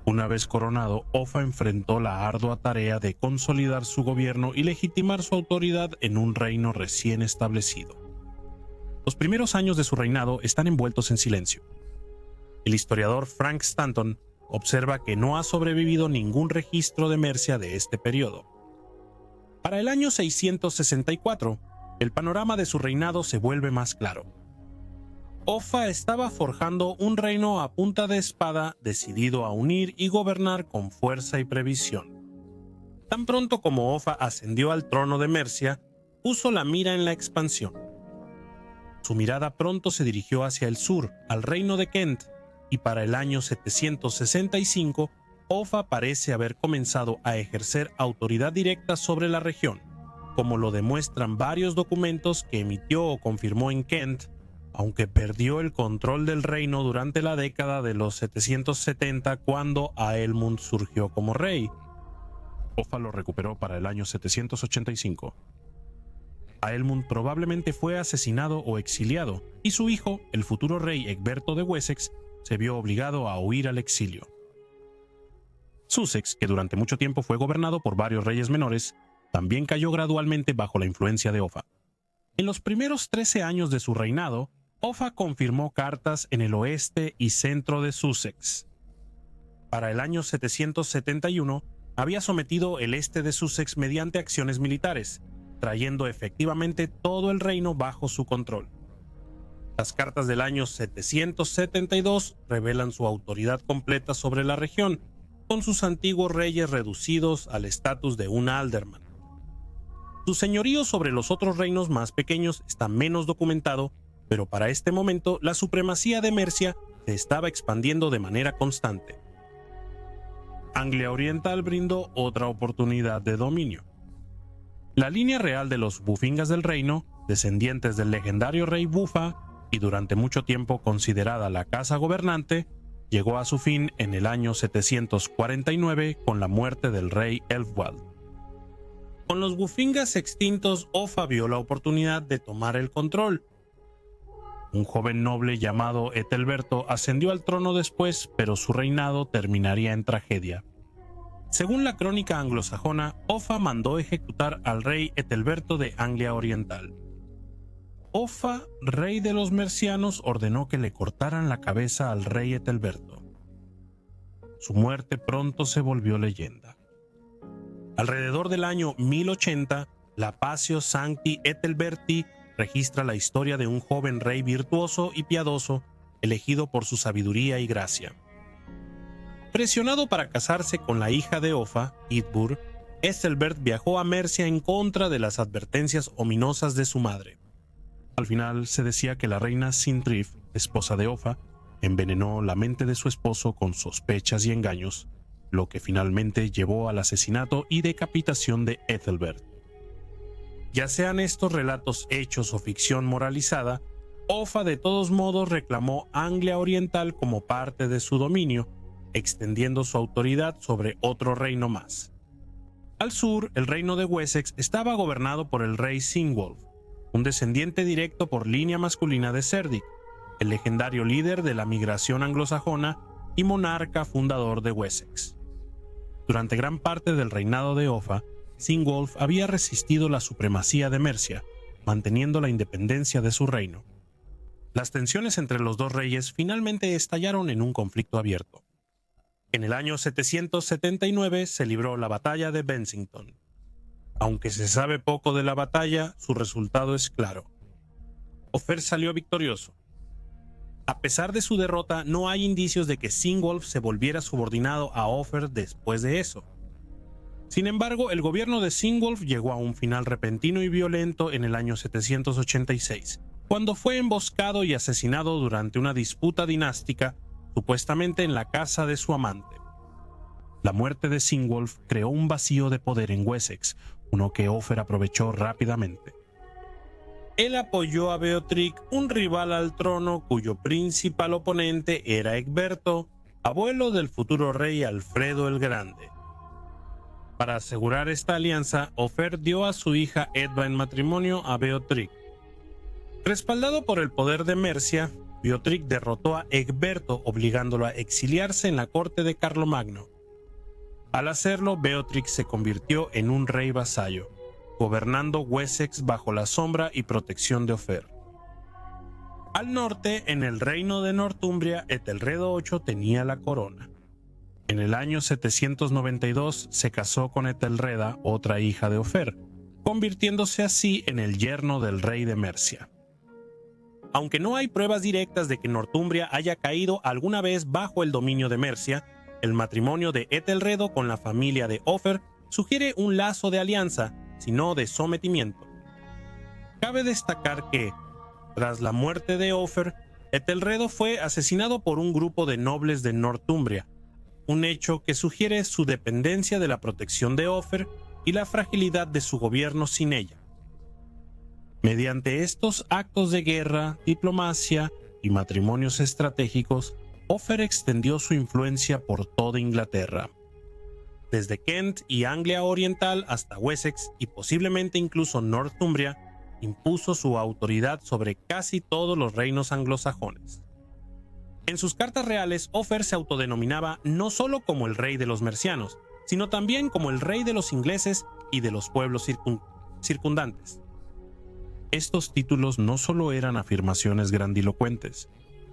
Una vez coronado, Offa enfrentó la ardua tarea de consolidar su gobierno y legitimar su autoridad en un reino recién establecido. Los primeros años de su reinado están envueltos en silencio. El historiador Frank Stanton observa que no ha sobrevivido ningún registro de Mercia de este periodo. Para el año 664, el panorama de su reinado se vuelve más claro. Offa estaba forjando un reino a punta de espada, decidido a unir y gobernar con fuerza y previsión. Tan pronto como Offa ascendió al trono de Mercia, puso la mira en la expansión. Su mirada pronto se dirigió hacia el sur, al reino de Kent, y para el año 765, Offa parece haber comenzado a ejercer autoridad directa sobre la región, como lo demuestran varios documentos que emitió o confirmó en Kent, aunque perdió el control del reino durante la década de los 770 cuando Aelmund surgió como rey. Offa lo recuperó para el año 785. Aelmund probablemente fue asesinado o exiliado, y su hijo, el futuro rey Egberto de Wessex, se vio obligado a huir al exilio. Sussex, que durante mucho tiempo fue gobernado por varios reyes menores, también cayó gradualmente bajo la influencia de Offa. En los primeros 13 años de su reinado, Offa confirmó cartas en el oeste y centro de Sussex. Para el año 771, había sometido el este de Sussex mediante acciones militares, trayendo efectivamente todo el reino bajo su control. Las cartas del año 772 revelan su autoridad completa sobre la región, con sus antiguos reyes reducidos al estatus de un alderman. Su señorío sobre los otros reinos más pequeños está menos documentado, pero para este momento la supremacía de Mercia se estaba expandiendo de manera constante. Anglia Oriental brindó otra oportunidad de dominio. La línea real de los bufingas del reino, descendientes del legendario rey Buffa y durante mucho tiempo considerada la casa gobernante, llegó a su fin en el año 749 con la muerte del rey Elfwald. Con los bufingas extintos, Offa vio la oportunidad de tomar el control. Un joven noble llamado Ethelberto ascendió al trono después, pero su reinado terminaría en tragedia. Según la crónica anglosajona, Offa mandó ejecutar al rey Ethelberto de Anglia Oriental. Offa, rey de los mercianos, ordenó que le cortaran la cabeza al rey Ethelberto. Su muerte pronto se volvió leyenda. Alrededor del año 1080, la Passio Sancti Ethelberti registra la historia de un joven rey virtuoso y piadoso, elegido por su sabiduría y gracia. Presionado para casarse con la hija de Offa, Idbur, Ethelbert viajó a Mercia en contra de las advertencias ominosas de su madre. Al final se decía que la reina Sindrif, esposa de Offa, envenenó la mente de su esposo con sospechas y engaños, lo que finalmente llevó al asesinato y decapitación de Ethelbert. Ya sean estos relatos hechos o ficción moralizada, Offa de todos modos reclamó Anglia Oriental como parte de su dominio, extendiendo su autoridad sobre otro reino más. Al sur, el reino de Wessex estaba gobernado por el rey Cynwulf, un descendiente directo por línea masculina de Cerdic, el legendario líder de la migración anglosajona y monarca fundador de Wessex. Durante gran parte del reinado de Offa, Cynwulf había resistido la supremacía de Mercia, manteniendo la independencia de su reino. Las tensiones entre los dos reyes finalmente estallaron en un conflicto abierto. En el año 779 se libró la batalla de Bensington. Aunque se sabe poco de la batalla, su resultado es claro. Ofer salió victorioso. A pesar de su derrota, no hay indicios de que Cynwulf se volviera subordinado a Ofer después de eso. Sin embargo, el gobierno de Cynwulf llegó a un final repentino y violento en el año 786, cuando fue emboscado y asesinado durante una disputa dinástica, supuestamente en la casa de su amante. La muerte de Cynwulf creó un vacío de poder en Wessex, uno que Ofer aprovechó rápidamente. Él apoyó a Beothric, un rival al trono cuyo principal oponente era Egberto, abuelo del futuro rey Alfredo el Grande. Para asegurar esta alianza, Ofer dio a su hija Edva en matrimonio a Beothric. Respaldado por el poder de Mercia, Beothric derrotó a Egberto, obligándolo a exiliarse en la corte de Carlomagno. Al hacerlo, Beothric se convirtió en un rey vasallo, gobernando Wessex bajo la sombra y protección de Ofer. Al norte, en el reino de Northumbria, Ethelredo VIII tenía la corona. En el año 792 se casó con Ethelreda, otra hija de Ofer, convirtiéndose así en el yerno del rey de Mercia. Aunque no hay pruebas directas de que Northumbria haya caído alguna vez bajo el dominio de Mercia, el matrimonio de Ethelredo con la familia de Ofer sugiere un lazo de alianza, sino de sometimiento. Cabe destacar que, tras la muerte de Ofer, Ethelredo fue asesinado por un grupo de nobles de Northumbria, un hecho que sugiere su dependencia de la protección de Ofer y la fragilidad de su gobierno sin ella. Mediante estos actos de guerra, diplomacia y matrimonios estratégicos, Ofer extendió su influencia por toda Inglaterra. Desde Kent y Anglia Oriental hasta Wessex y posiblemente incluso Northumbria, impuso su autoridad sobre casi todos los reinos anglosajones. En sus cartas reales, Ofer se autodenominaba no solo como el rey de los mercianos, sino también como el rey de los ingleses y de los pueblos circundantes. Estos títulos no solo eran afirmaciones grandilocuentes,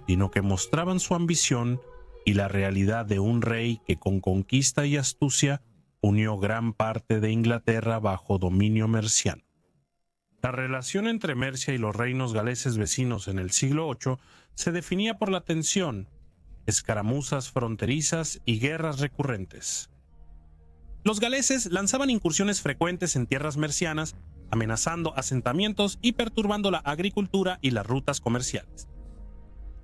sino que mostraban su ambición y la realidad de un rey que con conquista y astucia unió gran parte de Inglaterra bajo dominio merciano. La relación entre Mercia y los reinos galeses vecinos en el siglo VIII se definía por la tensión, escaramuzas fronterizas y guerras recurrentes. Los galeses lanzaban incursiones frecuentes en tierras mercianas, amenazando asentamientos y perturbando la agricultura y las rutas comerciales.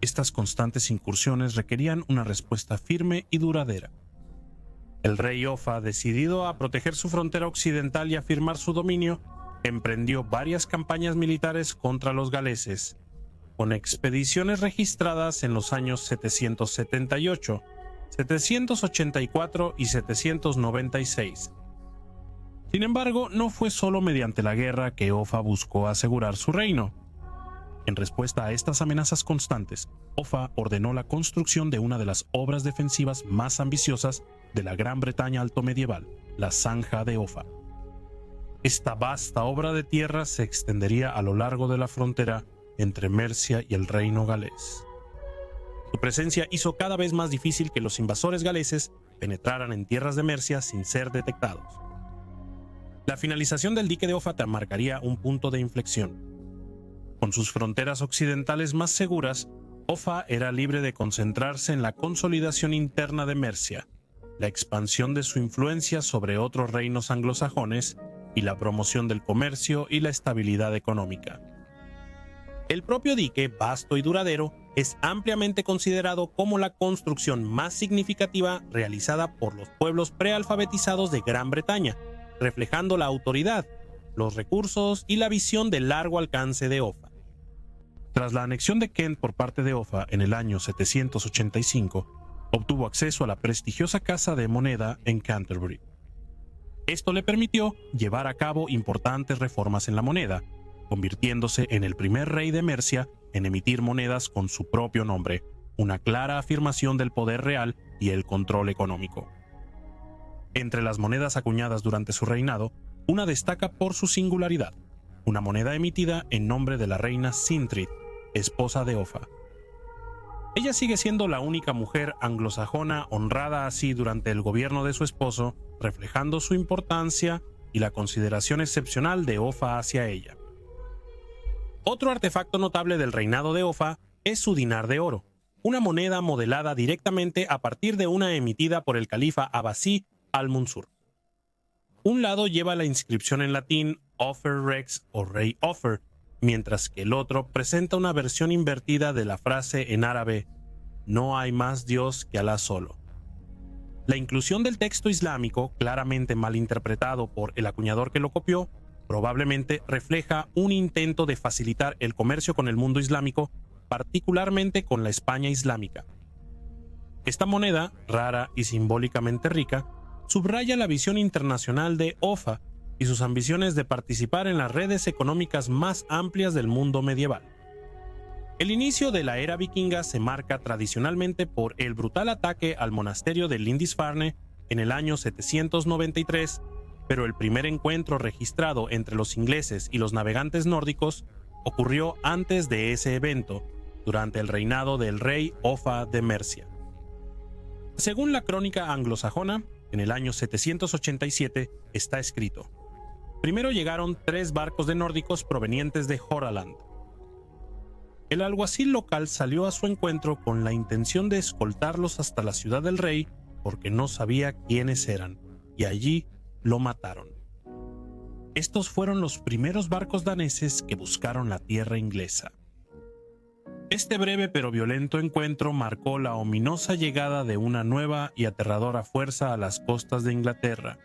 Estas constantes incursiones requerían una respuesta firme y duradera. El rey Offa, decidido a proteger su frontera occidental y afirmar su dominio, emprendió varias campañas militares contra los galeses, con expediciones registradas en los años 778, 784 y 796. Sin embargo, no fue solo mediante la guerra que Offa buscó asegurar su reino. En respuesta a estas amenazas constantes, Offa ordenó la construcción de una de las obras defensivas más ambiciosas de la Gran Bretaña altomedieval, la Zanja de Offa. Esta vasta obra de tierra se extendería a lo largo de la frontera entre Mercia y el reino galés. Su presencia hizo cada vez más difícil que los invasores galeses penetraran en tierras de Mercia sin ser detectados. La finalización del dique de Offa marcaría un punto de inflexión. Con sus fronteras occidentales más seguras, Offa era libre de concentrarse en la consolidación interna de Mercia, la expansión de su influencia sobre otros reinos anglosajones y la promoción del comercio y la estabilidad económica. El propio dique, vasto y duradero, es ampliamente considerado como la construcción más significativa realizada por los pueblos prealfabetizados de Gran Bretaña, reflejando la autoridad, los recursos y la visión de largo alcance de Offa. Tras la anexión de Kent por parte de Offa en el año 785, obtuvo acceso a la prestigiosa Casa de Moneda en Canterbury. Esto le permitió llevar a cabo importantes reformas en la moneda, convirtiéndose en el primer rey de Mercia en emitir monedas con su propio nombre, una clara afirmación del poder real y el control económico. Entre las monedas acuñadas durante su reinado, una destaca por su singularidad, una moneda emitida en nombre de la reina Sintrid, esposa de Offa. Ella sigue siendo la única mujer anglosajona honrada así durante el gobierno de su esposo, reflejando su importancia y la consideración excepcional de Offa hacia ella. Otro artefacto notable del reinado de Offa es su dinar de oro, una moneda modelada directamente a partir de una emitida por el califa abasí al-Mansur. Un lado lleva la inscripción en latín Offer Rex o Rey Offer, mientras que el otro presenta una versión invertida de la frase en árabe No hay más Dios que Alá solo. La inclusión del texto islámico, claramente malinterpretado por el acuñador que lo copió, probablemente refleja un intento de facilitar el comercio con el mundo islámico, particularmente con la España islámica. Esta moneda, rara y simbólicamente rica, subraya la visión internacional de Offa y sus ambiciones de participar en las redes económicas más amplias del mundo medieval. El inicio de la era vikinga se marca tradicionalmente por el brutal ataque al monasterio de Lindisfarne en el año 793, pero el primer encuentro registrado entre los ingleses y los navegantes nórdicos ocurrió antes de ese evento, durante el reinado del rey Offa de Mercia. Según la crónica anglosajona, en el año 787 está escrito: primero llegaron 3 barcos de nórdicos provenientes de Hordaland. El alguacil local salió a su encuentro con la intención de escoltarlos hasta la ciudad del rey porque no sabía quiénes eran, y allí lo mataron. Estos fueron los primeros barcos daneses que buscaron la tierra inglesa. Este breve pero violento encuentro marcó la ominosa llegada de una nueva y aterradora fuerza a las costas de Inglaterra.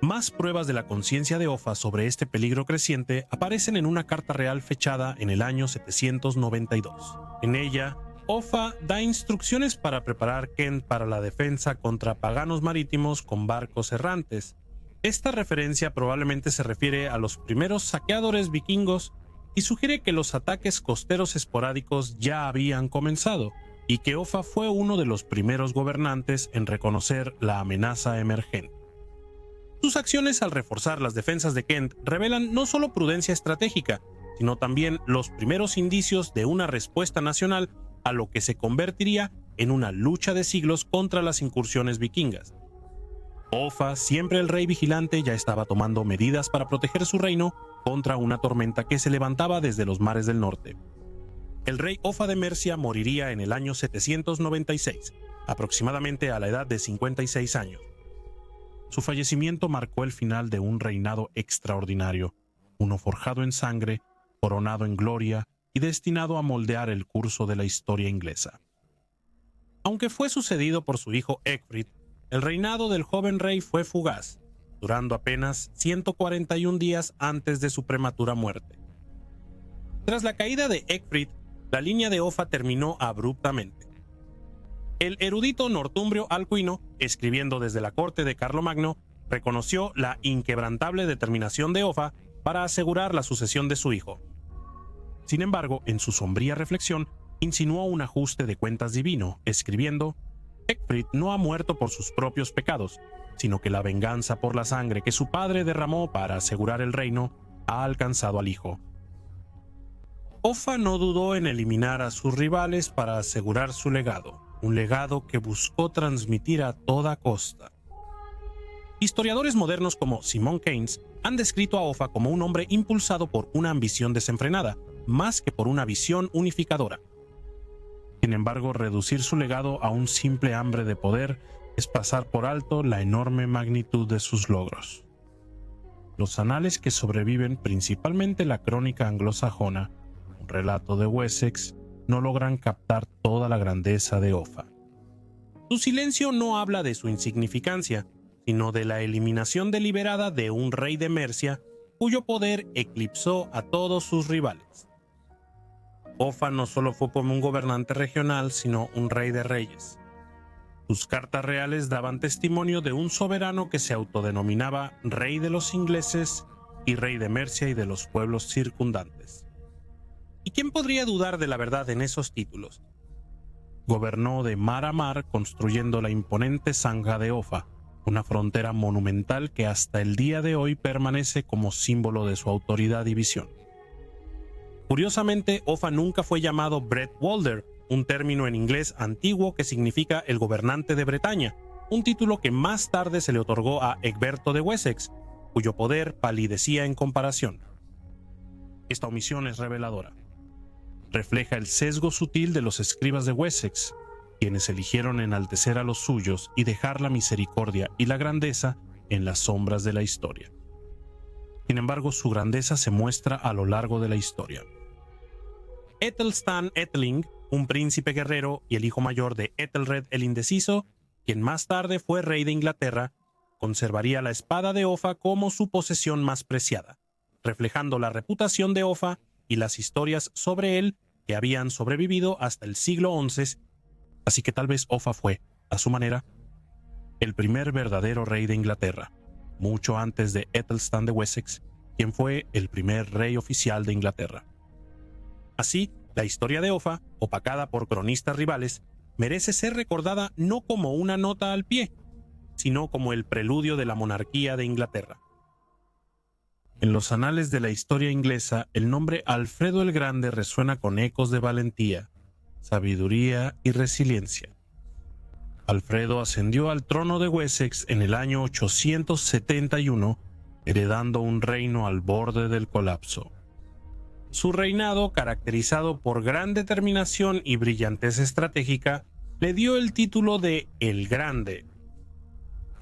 Más pruebas de la conciencia de Offa sobre este peligro creciente aparecen en una carta real fechada en el año 792. En ella, Offa da instrucciones para preparar Kent para la defensa contra paganos marítimos con barcos errantes. Esta referencia probablemente se refiere a los primeros saqueadores vikingos y sugiere que los ataques costeros esporádicos ya habían comenzado y que Offa fue uno de los primeros gobernantes en reconocer la amenaza emergente. Sus acciones al reforzar las defensas de Kent revelan no solo prudencia estratégica, sino también los primeros indicios de una respuesta nacional a lo que se convertiría en una lucha de siglos contra las incursiones vikingas. Offa, siempre el rey vigilante, ya estaba tomando medidas para proteger su reino contra una tormenta que se levantaba desde los mares del norte. El rey Offa de Mercia moriría en el año 796, aproximadamente a la edad de 56 años. Su fallecimiento marcó el final de un reinado extraordinario, uno forjado en sangre, coronado en gloria y destinado a moldear el curso de la historia inglesa. Aunque fue sucedido por su hijo Ecgfrith, el reinado del joven rey fue fugaz, durando apenas 141 días antes de su prematura muerte. Tras la caída de Ecgfrith, la línea de Offa terminó abruptamente. El erudito nortumbrio Alcuino, escribiendo desde la corte de Carlomagno, reconoció la inquebrantable determinación de Offa para asegurar la sucesión de su hijo. Sin embargo, en su sombría reflexión, insinuó un ajuste de cuentas divino, escribiendo: Ecgfrith no ha muerto por sus propios pecados, sino que la venganza por la sangre que su padre derramó para asegurar el reino ha alcanzado al hijo. Offa no dudó en eliminar a sus rivales para asegurar su legado, un legado que buscó transmitir a toda costa. Historiadores modernos como Simon Keynes han descrito a Offa como un hombre impulsado por una ambición desenfrenada, más que por una visión unificadora. Sin embargo, reducir su legado a un simple hambre de poder es pasar por alto la enorme magnitud de sus logros. Los anales que sobreviven, principalmente la crónica anglosajona, un relato de Wessex, no logran captar toda la grandeza de Offa. Su silencio no habla de su insignificancia, sino de la eliminación deliberada de un rey de Mercia cuyo poder eclipsó a todos sus rivales. Offa no solo fue como un gobernante regional, sino un rey de reyes. Sus cartas reales daban testimonio de un soberano que se autodenominaba rey de los ingleses y rey de Mercia y de los pueblos circundantes. ¿Y quién podría dudar de la verdad en esos títulos? Gobernó de mar a mar construyendo la imponente Zanja de Offa, una frontera monumental que hasta el día de hoy permanece como símbolo de su autoridad y visión. Curiosamente, Offa nunca fue llamado Bretwalder, un término en inglés antiguo que significa el gobernante de Bretaña, un título que más tarde se le otorgó a Egberto de Wessex, cuyo poder palidecía en comparación. Esta omisión es reveladora. Refleja el sesgo sutil de los escribas de Wessex, quienes eligieron enaltecer a los suyos y dejar la misericordia y la grandeza en las sombras de la historia. Sin embargo, su grandeza se muestra a lo largo de la historia. Ethelstan Etheling, un príncipe guerrero y el hijo mayor de Ethelred el Indeciso, quien más tarde fue rey de Inglaterra, conservaría la espada de Offa como su posesión más preciada, reflejando la reputación de Offa y las historias sobre él que habían sobrevivido hasta el siglo XI, así que tal vez Offa fue, a su manera, el primer verdadero rey de Inglaterra, mucho antes de Ethelstan de Wessex, quien fue el primer rey oficial de Inglaterra. Así, la historia de Offa, opacada por cronistas rivales, merece ser recordada no como una nota al pie, sino como el preludio de la monarquía de Inglaterra. En los anales de la historia inglesa, el nombre Alfredo el Grande resuena con ecos de valentía, sabiduría y resiliencia. Alfredo ascendió al trono de Wessex en el año 871, heredando un reino al borde del colapso. Su reinado, caracterizado por gran determinación y brillantez estratégica, le dio el título de El Grande.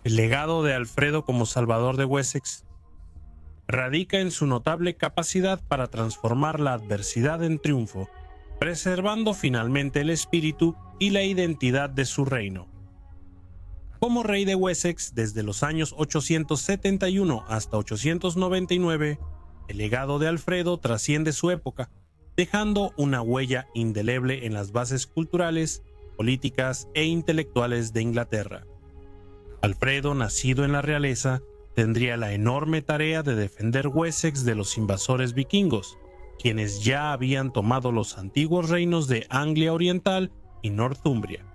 El legado de Alfredo como salvador de Wessex radica en su notable capacidad para transformar la adversidad en triunfo, preservando finalmente el espíritu y la identidad de su reino. Como rey de Wessex desde los años 871 hasta 899, el legado de Alfredo trasciende su época, dejando una huella indeleble en las bases culturales, políticas e intelectuales de Inglaterra. Alfredo, nacido en la realeza, tendría la enorme tarea de defender Wessex de los invasores vikingos, quienes ya habían tomado los antiguos reinos de Anglia Oriental y Northumbria.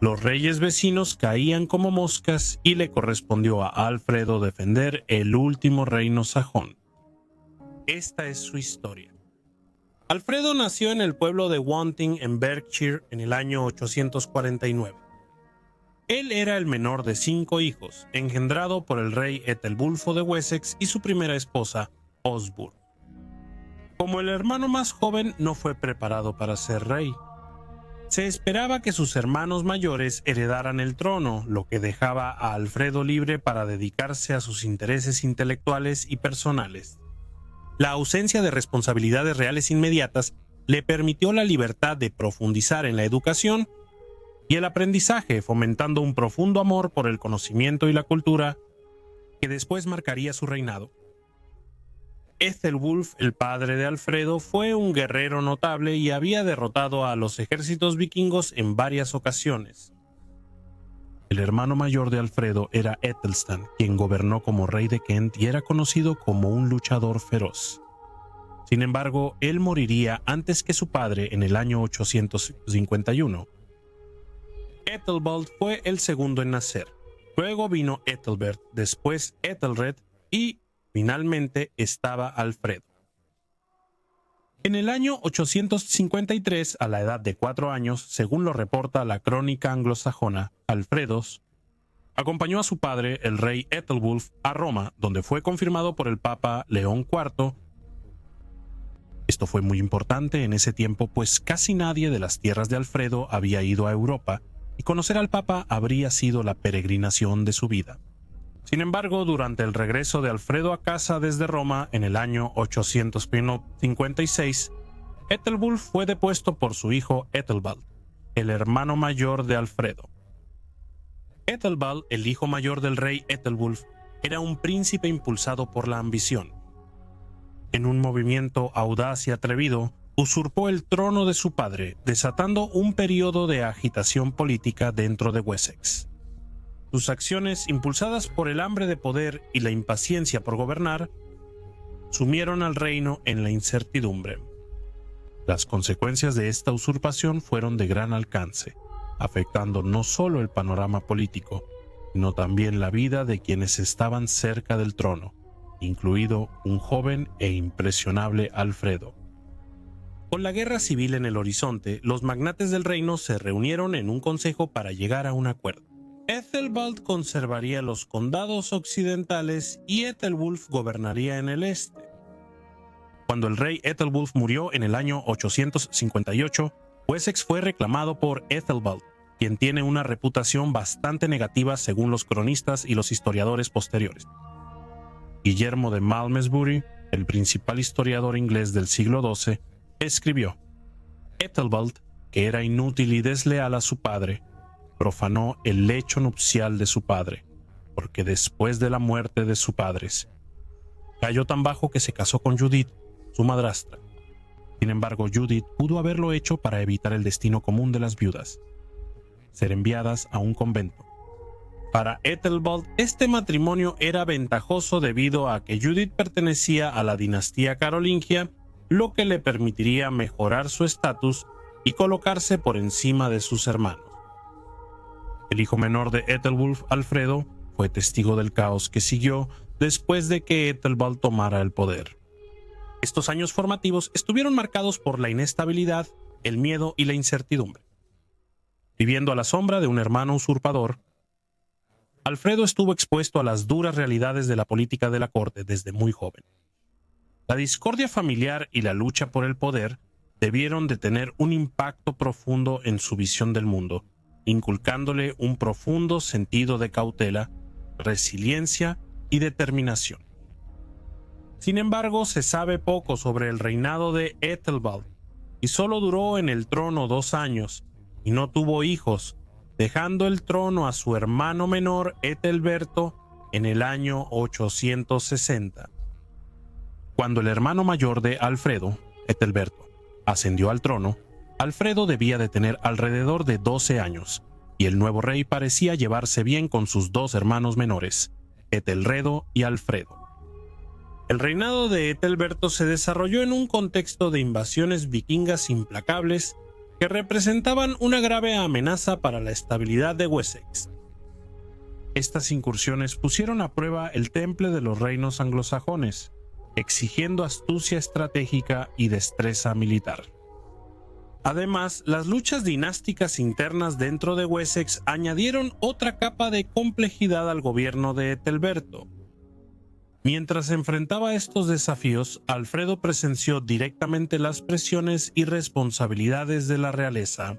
Los reyes vecinos caían como moscas y le correspondió a Alfredo defender el último reino sajón. Esta es su historia. Alfredo nació en el pueblo de Wanting en Berkshire en el año 849. Él era el menor de 5 hijos, engendrado por el rey Ethelwulfo de Wessex y su primera esposa, Osburh. Como el hermano más joven, no fue preparado para ser rey. Se esperaba que sus hermanos mayores heredaran el trono, lo que dejaba a Alfredo libre para dedicarse a sus intereses intelectuales y personales. La ausencia de responsabilidades reales inmediatas le permitió la libertad de profundizar en la educación y el aprendizaje, fomentando un profundo amor por el conocimiento y la cultura que después marcaría su reinado. Ethelwulf, el padre de Alfredo, fue un guerrero notable y había derrotado a los ejércitos vikingos en varias ocasiones. El hermano mayor de Alfredo era Ethelstan, quien gobernó como rey de Kent y era conocido como un luchador feroz. Sin embargo, él moriría antes que su padre en el año 851. Ethelbald fue el segundo en nacer. Luego vino Ethelbert, después Ethelred y finalmente estaba Alfredo. En el año 853, a la edad de 4 años, según lo reporta la crónica anglosajona, Alfredos acompañó a su padre, el rey Ethelwulf, a Roma, donde fue confirmado por el Papa León IV. Esto fue muy importante en ese tiempo, pues casi nadie de las tierras de Alfredo había ido a Europa, y conocer al Papa habría sido la peregrinación de su vida. Sin embargo, durante el regreso de Alfredo a casa desde Roma en el año 856, Ethelwulf fue depuesto por su hijo Ethelbald, el hermano mayor de Alfredo. Ethelbald, el hijo mayor del rey Ethelwulf, era un príncipe impulsado por la ambición. En un movimiento audaz y atrevido, usurpó el trono de su padre, desatando un periodo de agitación política dentro de Wessex. Sus acciones, impulsadas por el hambre de poder y la impaciencia por gobernar, sumieron al reino en la incertidumbre. Las consecuencias de esta usurpación fueron de gran alcance, afectando no solo el panorama político, sino también la vida de quienes estaban cerca del trono, incluido un joven e impresionable Alfredo. Con la guerra civil en el horizonte, los magnates del reino se reunieron en un consejo para llegar a un acuerdo. Ethelbald conservaría los condados occidentales y Ethelwulf gobernaría en el este. Cuando el rey Ethelwulf murió en el año 858, Wessex fue reclamado por Ethelbald, quien tiene una reputación bastante negativa según los cronistas y los historiadores posteriores. Guillermo de Malmesbury, el principal historiador inglés del siglo XII, escribió: Ethelbald, que era inútil y desleal a su padre, profanó el lecho nupcial de su padre, porque después de la muerte de sus padres, cayó tan bajo que se casó con Judith, su madrastra. Sin embargo, Judith pudo haberlo hecho para evitar el destino común de las viudas: ser enviadas a un convento. Para Ethelbald, este matrimonio era ventajoso debido a que Judith pertenecía a la dinastía carolingia, lo que le permitiría mejorar su estatus y colocarse por encima de sus hermanos. El hijo menor de Ethelwulf, Alfredo, fue testigo del caos que siguió después de que Ethelbald tomara el poder. Estos años formativos estuvieron marcados por la inestabilidad, el miedo y la incertidumbre. Viviendo a la sombra de un hermano usurpador, Alfredo estuvo expuesto a las duras realidades de la política de la corte desde muy joven. La discordia familiar y la lucha por el poder debieron de tener un impacto profundo en su visión del mundo, inculcándole un profundo sentido de cautela, resiliencia y determinación. Sin embargo, se sabe poco sobre el reinado de Ethelbald, y solo duró en el trono 2 años, y no tuvo hijos, dejando el trono a su hermano menor Ethelberto en el año 860. Cuando el hermano mayor de Alfredo, Ethelberto, ascendió al trono, Alfredo debía de tener alrededor de 12 años, y el nuevo rey parecía llevarse bien con sus 2 hermanos menores, Ethelredo y Alfredo. El reinado de Ethelberto se desarrolló en un contexto de invasiones vikingas implacables que representaban una grave amenaza para la estabilidad de Wessex. Estas incursiones pusieron a prueba el temple de los reinos anglosajones, exigiendo astucia estratégica y destreza militar. Además, las luchas dinásticas internas dentro de Wessex añadieron otra capa de complejidad al gobierno de Ethelberto. Mientras enfrentaba estos desafíos, Alfredo presenció directamente las presiones y responsabilidades de la realeza.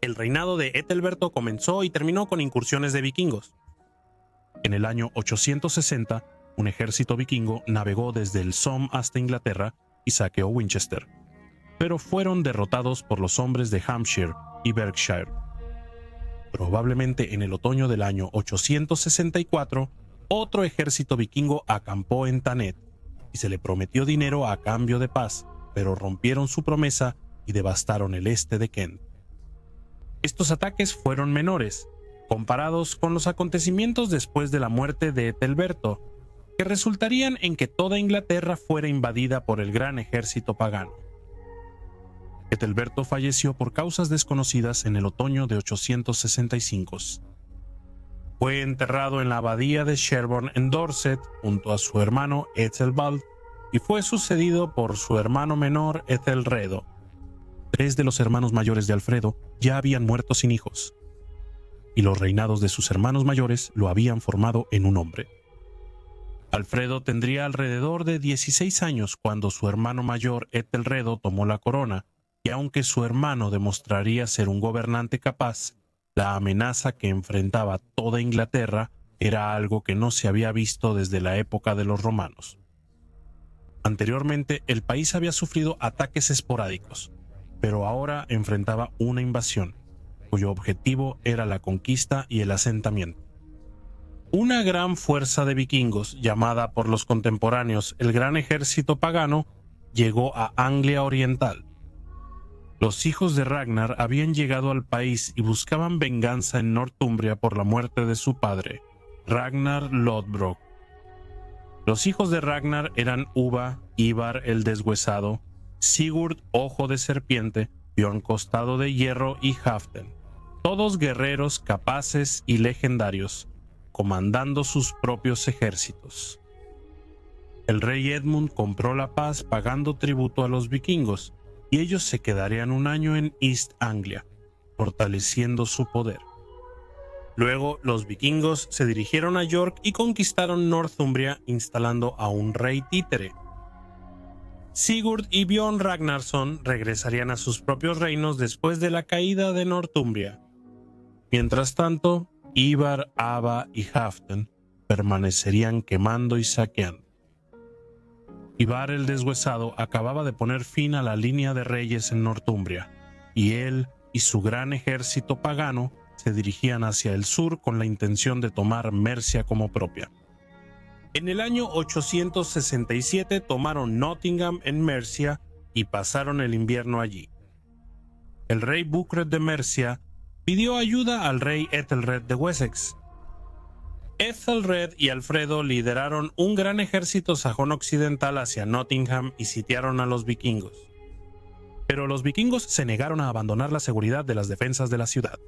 El reinado de Ethelberto comenzó y terminó con incursiones de vikingos. En el año 860, un ejército vikingo navegó desde el Somme hasta Inglaterra y saqueó Winchester, pero fueron derrotados por los hombres de Hampshire y Berkshire. Probablemente en el otoño del año 864, otro ejército vikingo acampó en Thanet y se le prometió dinero a cambio de paz, pero rompieron su promesa y devastaron el este de Kent. Estos ataques fueron menores, comparados con los acontecimientos después de la muerte de Ethelberto, que resultarían en que toda Inglaterra fuera invadida por el gran ejército pagano. Ethelberto falleció por causas desconocidas en el otoño de 865. Fue enterrado en la abadía de Sherborne en Dorset junto a su hermano Ethelbald y fue sucedido por su hermano menor Ethelredo. 3 de los hermanos mayores de Alfredo ya habían muerto sin hijos, y los reinados de sus hermanos mayores lo habían formado en un hombre. Alfredo tendría alrededor de 16 años cuando su hermano mayor Ethelredo tomó la corona, y aunque su hermano demostraría ser un gobernante capaz, la amenaza que enfrentaba toda Inglaterra era algo que no se había visto desde la época de los romanos. Anteriormente, el país había sufrido ataques esporádicos, pero ahora enfrentaba una invasión, cuyo objetivo era la conquista y el asentamiento. Una gran fuerza de vikingos, llamada por los contemporáneos el Gran Ejército Pagano, llegó a Anglia Oriental. Los hijos de Ragnar habían llegado al país y buscaban venganza en Northumbria por la muerte de su padre, Ragnar Lodbrok. Los hijos de Ragnar eran Ubba, Ivar el Deshuesado, Sigurd Ojo de Serpiente, Bjorn Costado de Hierro y Halfdan, todos guerreros capaces y legendarios, comandando sus propios ejércitos. El rey Edmund compró la paz pagando tributo a los vikingos, y ellos se quedarían un año en East Anglia, fortaleciendo su poder. Luego, los vikingos se dirigieron a York y conquistaron Northumbria, instalando a un rey títere. Sigurd y Bjorn Ragnarsson regresarían a sus propios reinos después de la caída de Northumbria. Mientras tanto, Ivar, Ava y Halfdan permanecerían quemando y saqueando. Ivar el Deshuesado acababa de poner fin a la línea de reyes en Northumbria, y él y su gran ejército pagano se dirigían hacia el sur con la intención de tomar Mercia como propia. En el año 867 tomaron Nottingham en Mercia y pasaron el invierno allí. El rey Bucred de Mercia pidió ayuda al rey Ethelred de Wessex. Ethelred y Alfredo lideraron un gran ejército sajón occidental hacia Nottingham y sitiaron a los vikingos. Pero los vikingos se negaron a abandonar la seguridad de las defensas de la ciudad.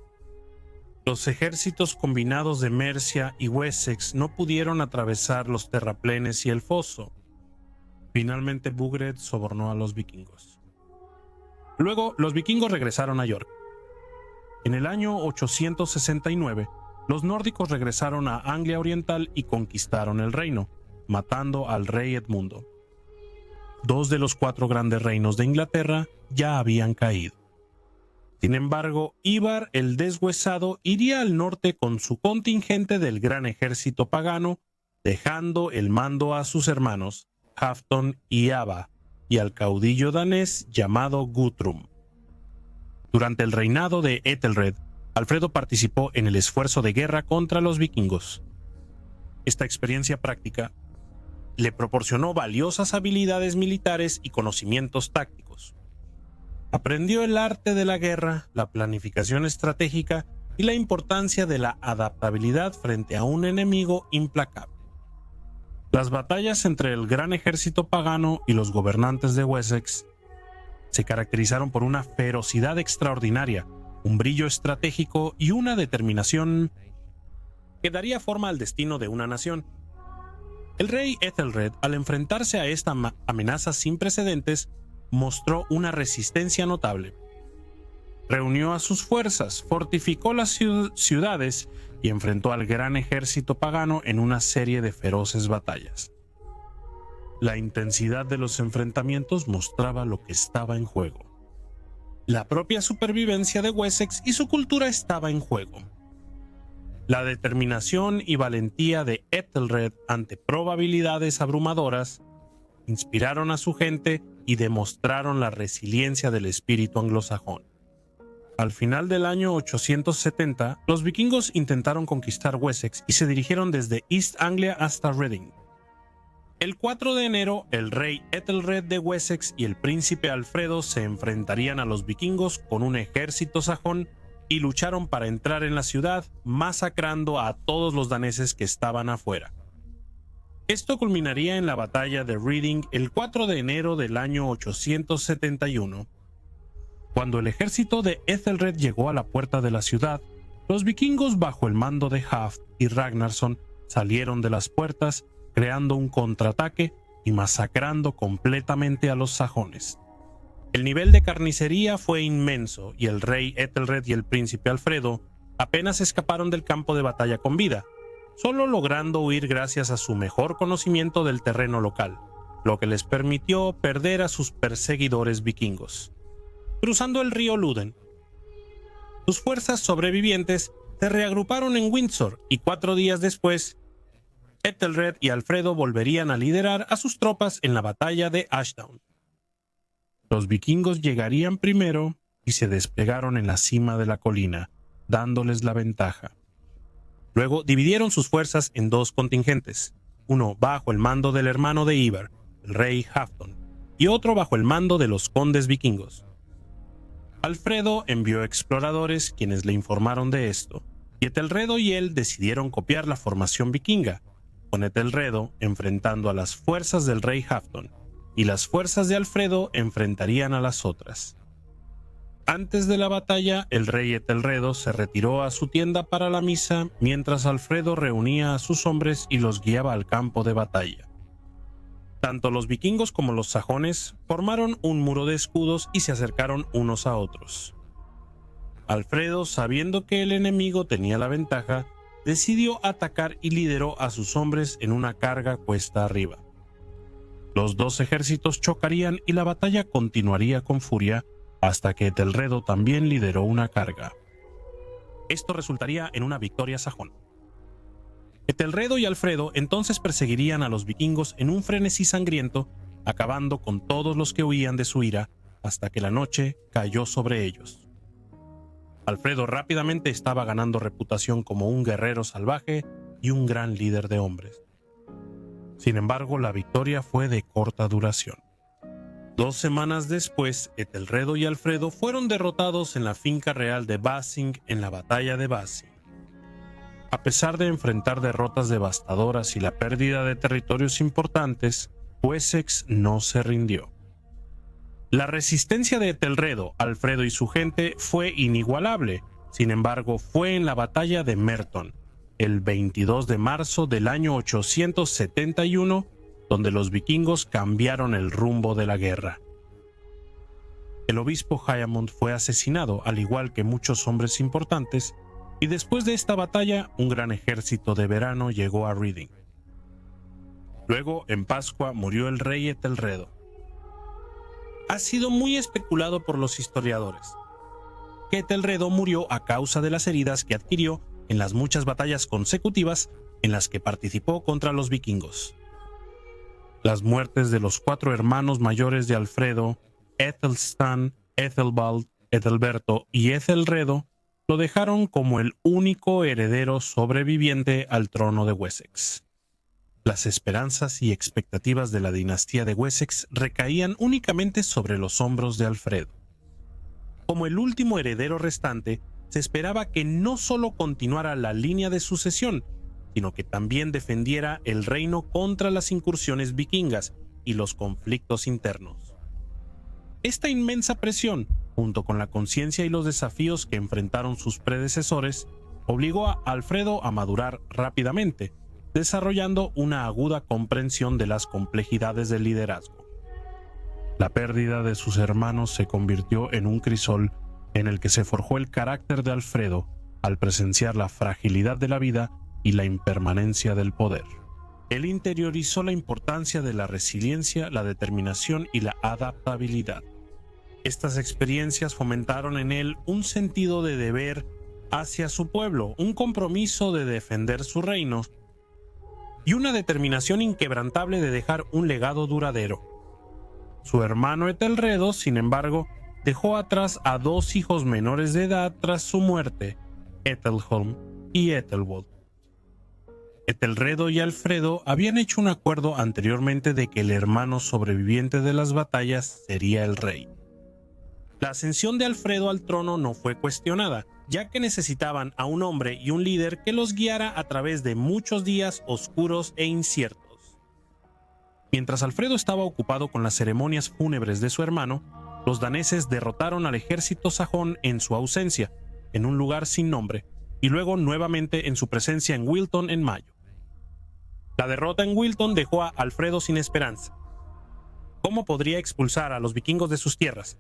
Los ejércitos combinados de Mercia y Wessex no pudieron atravesar los terraplenes y el foso. Finalmente Bugred sobornó a los vikingos. Luego, los vikingos regresaron a York. En el año 869, los nórdicos regresaron a Anglia Oriental y conquistaron el reino, matando al rey Edmundo. 2 de los 4 grandes reinos de Inglaterra ya habían caído. Sin embargo, Ivar el Deshuesado iría al norte con su contingente del gran ejército pagano, dejando el mando a sus hermanos, Halfdan y Ava, y al caudillo danés llamado Guthrum. Durante el reinado de Ethelred, Alfredo participó en el esfuerzo de guerra contra los vikingos. Esta experiencia práctica le proporcionó valiosas habilidades militares y conocimientos tácticos. Aprendió el arte de la guerra, la planificación estratégica y la importancia de la adaptabilidad frente a un enemigo implacable. Las batallas entre el gran ejército pagano y los gobernantes de Wessex se caracterizaron por una ferocidad extraordinaria, un brillo estratégico y una determinación que daría forma al destino de una nación. El rey Ethelred, al enfrentarse a esta amenaza sin precedentes, mostró una resistencia notable. Reunió a sus fuerzas, fortificó las ciudades y enfrentó al gran ejército pagano en una serie de feroces batallas. La intensidad de los enfrentamientos mostraba lo que estaba en juego. La propia supervivencia de Wessex y su cultura estaba en juego. La determinación y valentía de Ethelred ante probabilidades abrumadoras inspiraron a su gente y demostraron la resiliencia del espíritu anglosajón. Al final del año 870, los vikingos intentaron conquistar Wessex y se dirigieron desde East Anglia hasta Reading. El 4 de enero, el rey Ethelred de Wessex y el príncipe Alfredo se enfrentarían a los vikingos con un ejército sajón y lucharon para entrar en la ciudad, masacrando a todos los daneses que estaban afuera. Esto culminaría en la batalla de Reading el 4 de enero del año 871. Cuando el ejército de Ethelred llegó a la puerta de la ciudad, los vikingos bajo el mando de Halfd y Ragnarsson salieron de las puertas, creando un contraataque y masacrando completamente a los sajones. El nivel de carnicería fue inmenso y el rey Ethelred y el príncipe Alfredo apenas escaparon del campo de batalla con vida, solo logrando huir gracias a su mejor conocimiento del terreno local, lo que les permitió perder a sus perseguidores vikingos. Cruzando el río Luden, sus fuerzas sobrevivientes se reagruparon en Windsor y 4 días después, Ethelred y Alfredo volverían a liderar a sus tropas en la batalla de Ashdown. Los vikingos llegarían primero y se desplegaron en la cima de la colina, dándoles la ventaja. Luego dividieron sus fuerzas en 2 contingentes, uno bajo el mando del hermano de Ivar, el rey Halfdan, y otro bajo el mando de los condes vikingos. Alfredo envió exploradores quienes le informaron de esto, y Ethelredo y él decidieron copiar la formación vikinga, con Ethelredo enfrentando a las fuerzas del rey Halfdan, y las fuerzas de Alfredo enfrentarían a las otras. Antes de la batalla, el rey Ethelredo se retiró a su tienda para la misa, mientras Alfredo reunía a sus hombres y los guiaba al campo de batalla. Tanto los vikingos como los sajones formaron un muro de escudos y se acercaron unos a otros. Alfredo, sabiendo que el enemigo tenía la ventaja, decidió atacar y lideró a sus hombres en una carga cuesta arriba. Los dos ejércitos chocarían y la batalla continuaría con furia hasta que Etelredo también lideró una carga. Esto resultaría en una victoria sajona. Etelredo y Alfredo entonces perseguirían a los vikingos en un frenesí sangriento, acabando con todos los que huían de su ira hasta que la noche cayó sobre ellos. Alfredo rápidamente estaba ganando reputación como un guerrero salvaje y un gran líder de hombres. Sin embargo, la victoria fue de corta duración. 2 semanas después, Etelredo y Alfredo fueron derrotados en la finca real de Basing en la batalla de Basing. A pesar de enfrentar derrotas devastadoras y la pérdida de territorios importantes, Wessex no se rindió. La resistencia de Etelredo, Alfredo y su gente fue inigualable. Sin embargo, fue en la batalla de Merton, el 22 de marzo del año 871, donde los vikingos cambiaron el rumbo de la guerra. El obispo Hyamund fue asesinado, al igual que muchos hombres importantes, y después de esta batalla, un gran ejército de verano llegó a Reading. Luego, en Pascua, murió el rey Etelredo. Ha sido muy especulado por los historiadores que Etelredo murió a causa de las heridas que adquirió en las muchas batallas consecutivas en las que participó contra los vikingos. Las muertes de los 4 hermanos mayores de Alfredo, Ethelstan, Ethelbald, Ethelberto y Ethelredo, lo dejaron como el único heredero sobreviviente al trono de Wessex. Las esperanzas y expectativas de la dinastía de Wessex recaían únicamente sobre los hombros de Alfredo. Como el último heredero restante, se esperaba que no solo continuara la línea de sucesión, sino que también defendiera el reino contra las incursiones vikingas y los conflictos internos. Esta inmensa presión, junto con la conciencia y los desafíos que enfrentaron sus predecesores, obligó a Alfredo a madurar rápidamente, desarrollando una aguda comprensión de las complejidades del liderazgo. La pérdida de sus hermanos se convirtió en un crisol en el que se forjó el carácter de Alfredo al presenciar la fragilidad de la vida y la impermanencia del poder. Él interiorizó la importancia de la resiliencia, la determinación y la adaptabilidad. Estas experiencias fomentaron en él un sentido de deber hacia su pueblo, un compromiso de defender su reino y una determinación inquebrantable de dejar un legado duradero. Su hermano Etelredo, sin embargo, dejó atrás a 2 hijos menores de edad tras su muerte, Ethelholm y Ethelwald. Etelredo y Alfredo habían hecho un acuerdo anteriormente de que el hermano sobreviviente de las batallas sería el rey. La ascensión de Alfredo al trono no fue cuestionada, ya que necesitaban a un hombre y un líder que los guiara a través de muchos días oscuros e inciertos. Mientras Alfredo estaba ocupado con las ceremonias fúnebres de su hermano, los daneses derrotaron al ejército sajón en su ausencia, en un lugar sin nombre, y luego nuevamente en su presencia en Wilton en mayo. La derrota en Wilton dejó a Alfredo sin esperanza. ¿Cómo podría expulsar a los vikingos de sus tierras?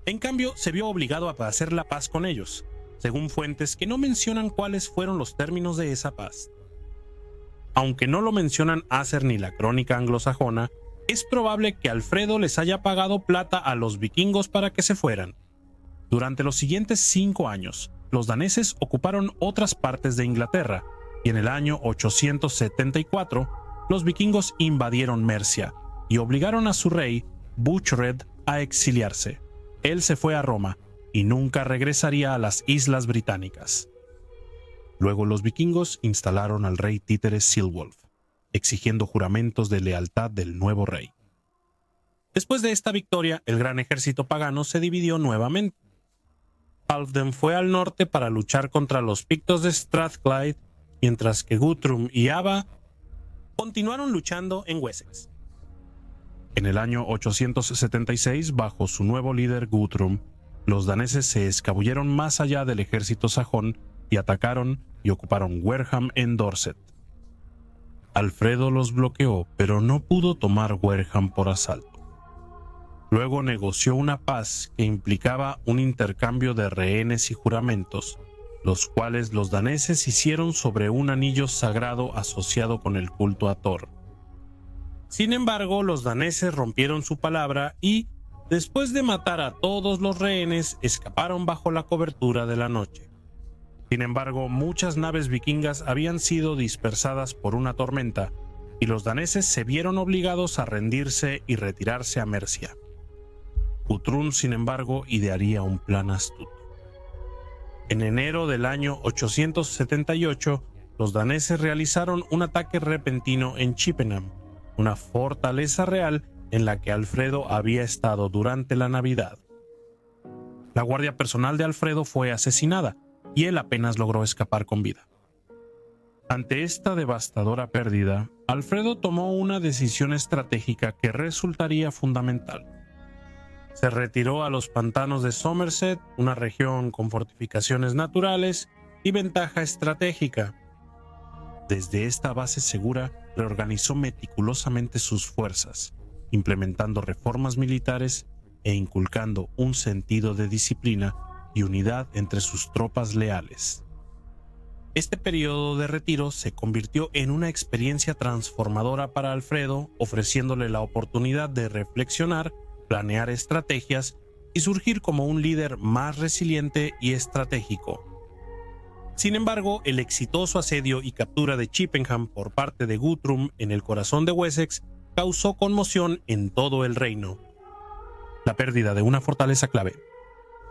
En cambio, se vio obligado a hacer la paz con ellos, según fuentes que no mencionan cuáles fueron los términos de esa paz. Aunque no lo mencionan Acer ni la crónica anglosajona, es probable que Alfredo les haya pagado plata a los vikingos para que se fueran. Durante los siguientes 5 años, los daneses ocuparon otras partes de Inglaterra, y en el año 874, los vikingos invadieron Mercia y obligaron a su rey, Buchred, a exiliarse. Él se fue a Roma y nunca regresaría a las Islas Británicas. Luego los vikingos instalaron al rey títere Ceolwulf, exigiendo juramentos de lealtad del nuevo rey. Después de esta victoria, el gran ejército pagano se dividió nuevamente. Halfdan fue al norte para luchar contra los pictos de Strathclyde, mientras que Guthrum y Ava continuaron luchando en Wessex. En el año 876, bajo su nuevo líder Guthrum, los daneses se escabulleron más allá del ejército sajón y atacaron y ocuparon Wareham en Dorset. Alfredo los bloqueó, pero no pudo tomar Wareham por asalto. Luego negoció una paz que implicaba un intercambio de rehenes y juramentos, los cuales los daneses hicieron sobre un anillo sagrado asociado con el culto a Thor. Sin embargo, los daneses rompieron su palabra y, después de matar a todos los rehenes, escaparon bajo la cobertura de la noche. Sin embargo, muchas naves vikingas habían sido dispersadas por una tormenta y los daneses se vieron obligados a rendirse y retirarse a Mercia. Guthrum, sin embargo, idearía un plan astuto. En enero del año 878, los daneses realizaron un ataque repentino en Chippenham, una fortaleza real en la que Alfredo había estado durante la Navidad. La guardia personal de Alfredo fue asesinada y él apenas logró escapar con vida. Ante esta devastadora pérdida, Alfredo tomó una decisión estratégica que resultaría fundamental. Se retiró a los pantanos de Somerset, una región con fortificaciones naturales y ventaja estratégica. Desde esta base segura, reorganizó meticulosamente sus fuerzas, implementando reformas militares e inculcando un sentido de disciplina y unidad entre sus tropas leales. Este periodo de retiro se convirtió en una experiencia transformadora para Alfredo, ofreciéndole la oportunidad de reflexionar, planear estrategias y surgir como un líder más resiliente y estratégico. Sin embargo, el exitoso asedio y captura de Chippenham por parte de Guthrum en el corazón de Wessex causó conmoción en todo el reino. La pérdida de una fortaleza clave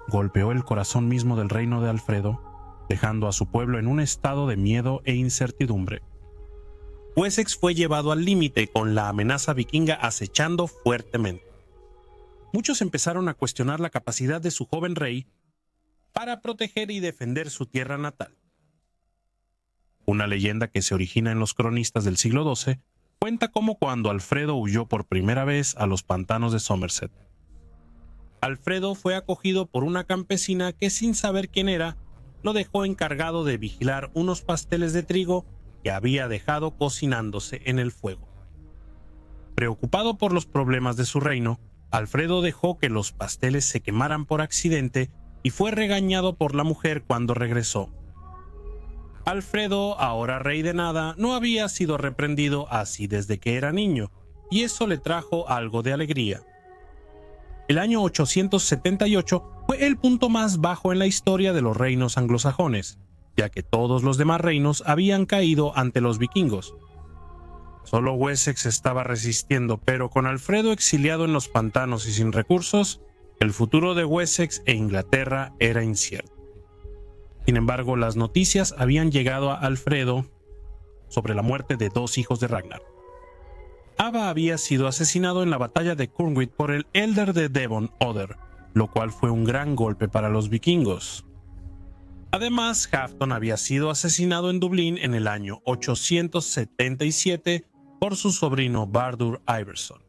golpeó el corazón mismo del reino de Alfredo, dejando a su pueblo en un estado de miedo e incertidumbre. Wessex fue llevado al límite con la amenaza vikinga acechando fuertemente. Muchos empezaron a cuestionar la capacidad de su joven rey para proteger y defender su tierra natal. Una leyenda que se origina en los cronistas del siglo XII cuenta cómo cuando Alfredo huyó por primera vez a los pantanos de Somerset. Alfredo fue acogido por una campesina que, sin saber quién era, lo dejó encargado de vigilar unos pasteles de trigo que había dejado cocinándose en el fuego. Preocupado por los problemas de su reino, Alfredo dejó que los pasteles se quemaran por accidente y fue regañado por la mujer cuando regresó. Alfredo, ahora rey de nada, no había sido reprendido así desde que era niño, y eso le trajo algo de alegría. El año 878 fue el punto más bajo en la historia de los reinos anglosajones, ya que todos los demás reinos habían caído ante los vikingos. Solo Wessex estaba resistiendo, pero con Alfredo exiliado en los pantanos y sin recursos, el futuro de Wessex e Inglaterra era incierto. Sin embargo, las noticias habían llegado a Alfredo sobre la muerte de dos hijos de Ragnar. Ava había sido asesinado en la batalla de Curnwith por el Elder de Devon, Other, lo cual fue un gran golpe para los vikingos. Además, Halfdan había sido asesinado en Dublín en el año 877 por su sobrino Bardur Iverson.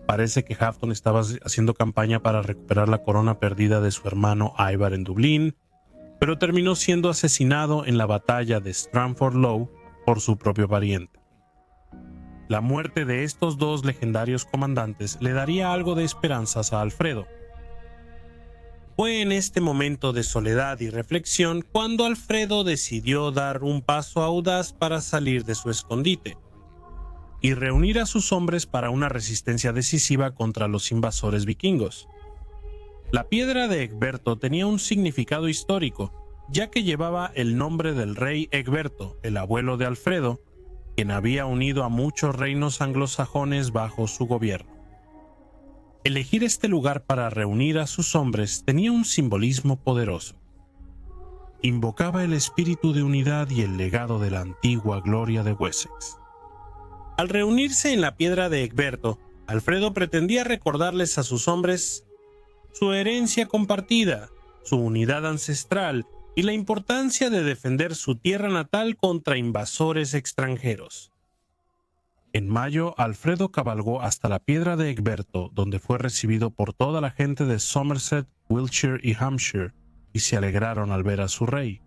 Parece que Halfdan estaba haciendo campaña para recuperar la corona perdida de su hermano Ivar en Dublín, pero terminó siendo asesinado en la batalla de Stramford Lough por su propio pariente. La muerte de estos dos legendarios comandantes le daría algo de esperanzas a Alfredo. Fue en este momento de soledad y reflexión cuando Alfredo decidió dar un paso audaz para salir de su escondite y reunir a sus hombres para una resistencia decisiva contra los invasores vikingos. La piedra de Egberto tenía un significado histórico, ya que llevaba el nombre del rey Egberto, el abuelo de Alfredo, quien había unido a muchos reinos anglosajones bajo su gobierno. Elegir este lugar para reunir a sus hombres tenía un simbolismo poderoso. Invocaba el espíritu de unidad y el legado de la antigua gloria de Wessex. Al reunirse en la piedra de Egberto, Alfredo pretendía recordarles a sus hombres su herencia compartida, su unidad ancestral y la importancia de defender su tierra natal contra invasores extranjeros. En mayo, Alfredo cabalgó hasta la piedra de Egberto, donde fue recibido por toda la gente de Somerset, Wiltshire y Hampshire, y se alegraron al ver a su rey.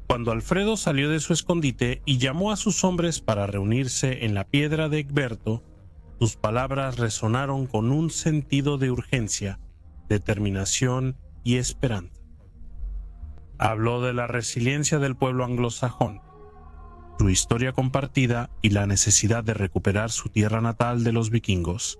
Cuando Alfredo salió de su escondite y llamó a sus hombres para reunirse en la piedra de Egberto, Sus palabras resonaron con un sentido de urgencia, determinación y esperanza. Habló de la resiliencia del pueblo anglosajón, su historia compartida y la necesidad de recuperar su tierra natal de los vikingos.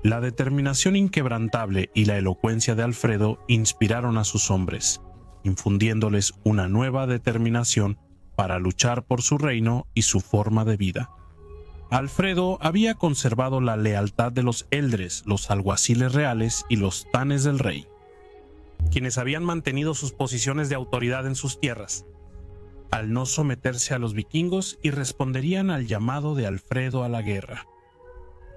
La determinación inquebrantable y la elocuencia de Alfredo inspiraron a sus hombres, infundiéndoles una nueva determinación para luchar por su reino y su forma de vida. Alfredo había conservado la lealtad de los eldres, los alguaciles reales y los tanes del rey, quienes habían mantenido sus posiciones de autoridad en sus tierras, al no someterse a los vikingos, y responderían al llamado de Alfredo a la guerra.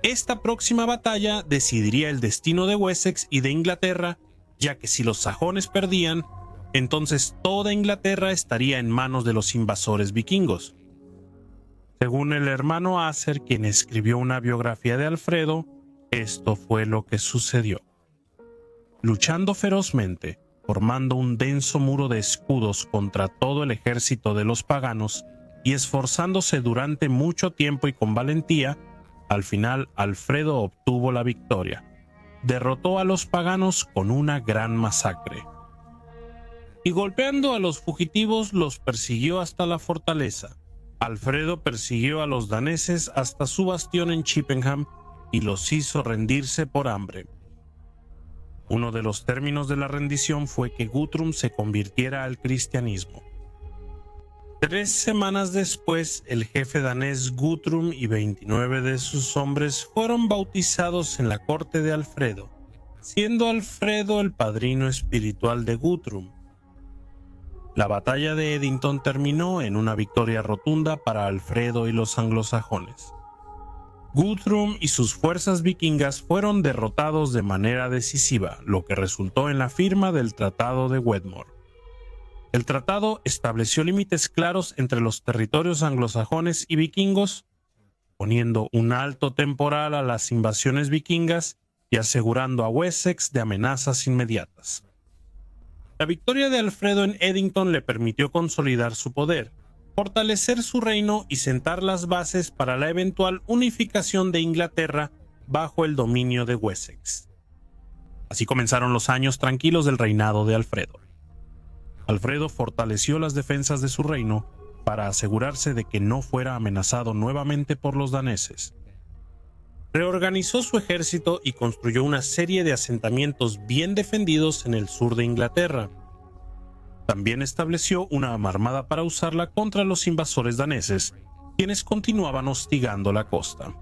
Esta próxima batalla decidiría el destino de Wessex y de Inglaterra, ya que si los sajones perdían, entonces toda Inglaterra estaría en manos de los invasores vikingos. Según el hermano Acer, quien escribió una biografía de Alfredo, esto fue lo que sucedió. Luchando ferozmente, formando un denso muro de escudos contra todo el ejército de los paganos y esforzándose durante mucho tiempo y con valentía, al final Alfredo obtuvo la victoria. Derrotó a los paganos con una gran masacre. Y golpeando a los fugitivos los persiguió hasta la fortaleza. Alfredo persiguió a los daneses hasta su bastión en Chippenham y los hizo rendirse por hambre. Uno de los términos de la rendición fue que Guthrum se convirtiera al cristianismo. 3 semanas después, el jefe danés Guthrum y 29 de sus hombres fueron bautizados en la corte de Alfredo, siendo Alfredo el padrino espiritual de Guthrum. La batalla de Edington terminó en una victoria rotunda para Alfredo y los anglosajones. Guthrum y sus fuerzas vikingas fueron derrotados de manera decisiva, lo que resultó en la firma del Tratado de Wedmore. El tratado estableció límites claros entre los territorios anglosajones y vikingos, poniendo un alto temporal a las invasiones vikingas y asegurando a Wessex de amenazas inmediatas. La victoria de Alfredo en Edington le permitió consolidar su poder, fortalecer su reino y sentar las bases para la eventual unificación de Inglaterra bajo el dominio de Wessex. Así comenzaron los años tranquilos del reinado de Alfredo. Alfredo fortaleció las defensas de su reino para asegurarse de que no fuera amenazado nuevamente por los daneses. Reorganizó su ejército y construyó una serie de asentamientos bien defendidos en el sur de Inglaterra. También estableció una armada para usarla contra los invasores daneses, quienes continuaban hostigando la costa.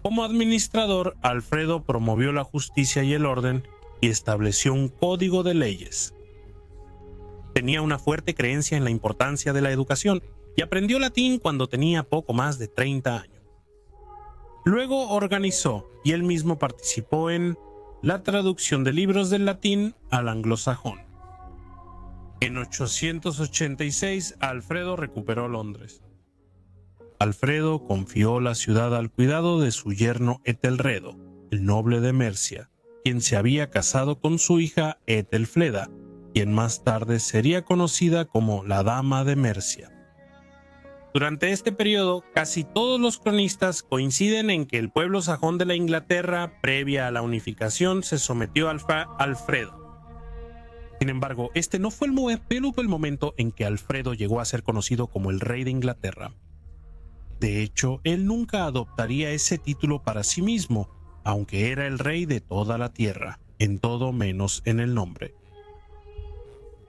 Como administrador, Alfredo promovió la justicia y el orden y estableció un código de leyes. Tenía una fuerte creencia en la importancia de la educación y aprendió latín cuando tenía poco más de 30 años. Luego organizó y él mismo participó en la traducción de libros del latín al anglosajón. En 886, Alfredo recuperó Londres. Alfredo confió la ciudad al cuidado de su yerno Etelredo, el noble de Mercia, quien se había casado con su hija Etelfleda, quien más tarde sería conocida como la Dama de Mercia. Durante este periodo, casi todos los cronistas coinciden en que el pueblo sajón de la Inglaterra, previa a la unificación, se sometió a Alfredo. Sin embargo, este no fue el momento en que Alfredo llegó a ser conocido como el rey de Inglaterra. De hecho, él nunca adoptaría ese título para sí mismo, aunque era el rey de toda la tierra, en todo menos en el nombre.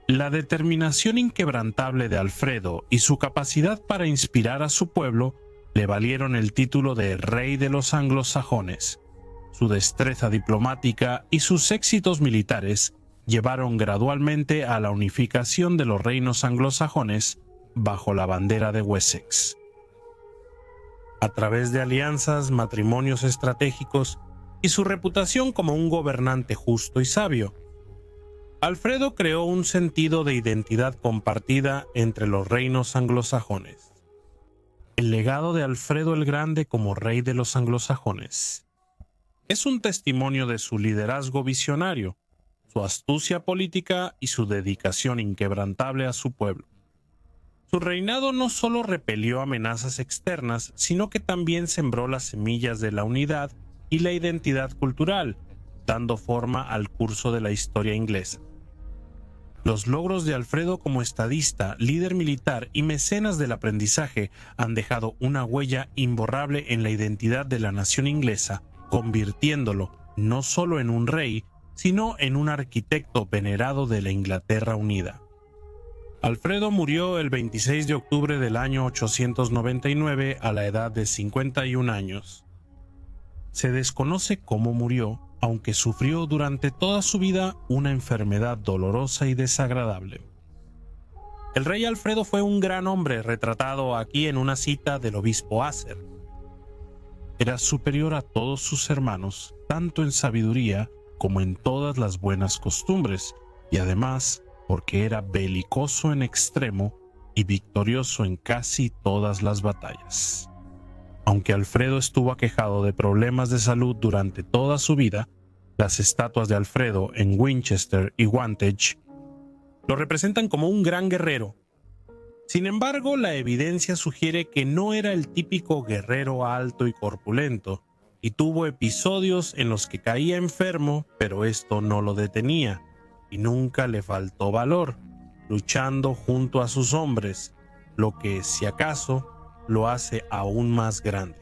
La determinación inquebrantable de Alfredo y su capacidad para inspirar a su pueblo le valieron el título de Rey de los Anglosajones. Su destreza diplomática y sus éxitos militares llevaron gradualmente a la unificación de los reinos anglosajones bajo la bandera de Wessex. A través de alianzas, matrimonios estratégicos y su reputación como un gobernante justo y sabio, Alfredo creó un sentido de identidad compartida entre los reinos anglosajones. El legado de Alfredo el Grande como rey de los anglosajones es un testimonio de su liderazgo visionario, su astucia política y su dedicación inquebrantable a su pueblo. Su reinado no solo repelió amenazas externas, sino que también sembró las semillas de la unidad y la identidad cultural, dando forma al curso de la historia inglesa. Los logros de Alfredo como estadista, líder militar y mecenas del aprendizaje han dejado una huella imborrable en la identidad de la nación inglesa, convirtiéndolo no solo en un rey, sino en un arquitecto venerado de la Inglaterra unida. Alfredo murió el 26 de octubre del año 899 a la edad de 51 años. Se desconoce cómo murió, aunque sufrió durante toda su vida una enfermedad dolorosa y desagradable. El rey Alfredo fue un gran hombre retratado aquí en una cita del obispo Acer. Era superior a todos sus hermanos, tanto en sabiduría como en todas las buenas costumbres, y además porque era belicoso en extremo y victorioso en casi todas las batallas. Aunque Alfredo estuvo aquejado de problemas de salud durante toda su vida, las estatuas de Alfredo en Winchester y Wantage lo representan como un gran guerrero. Sin embargo, la evidencia sugiere que no era el típico guerrero alto y corpulento, y tuvo episodios en los que caía enfermo, pero esto no lo detenía, y nunca le faltó valor, luchando junto a sus hombres, lo que, si acaso, lo hace aún más grande.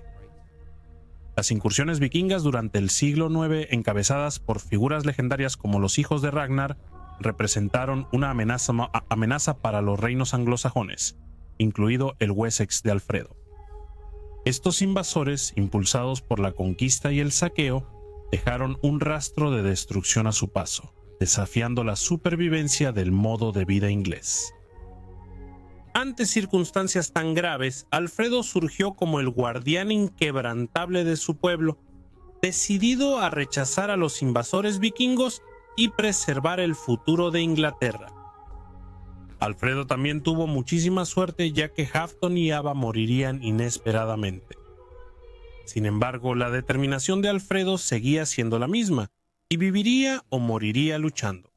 Las incursiones vikingas durante el siglo IX, encabezadas por figuras legendarias como los hijos de Ragnar, representaron una amenaza para los reinos anglosajones, incluido el Wessex de Alfredo. Estos invasores, impulsados por la conquista y el saqueo, dejaron un rastro de destrucción a su paso, desafiando la supervivencia del modo de vida inglés. Ante circunstancias tan graves, Alfredo surgió como el guardián inquebrantable de su pueblo, decidido a rechazar a los invasores vikingos y preservar el futuro de Inglaterra. Alfredo también tuvo muchísima suerte, ya que Hafton y Ava morirían inesperadamente. Sin embargo, la determinación de Alfredo seguía siendo la misma, y viviría o moriría luchando.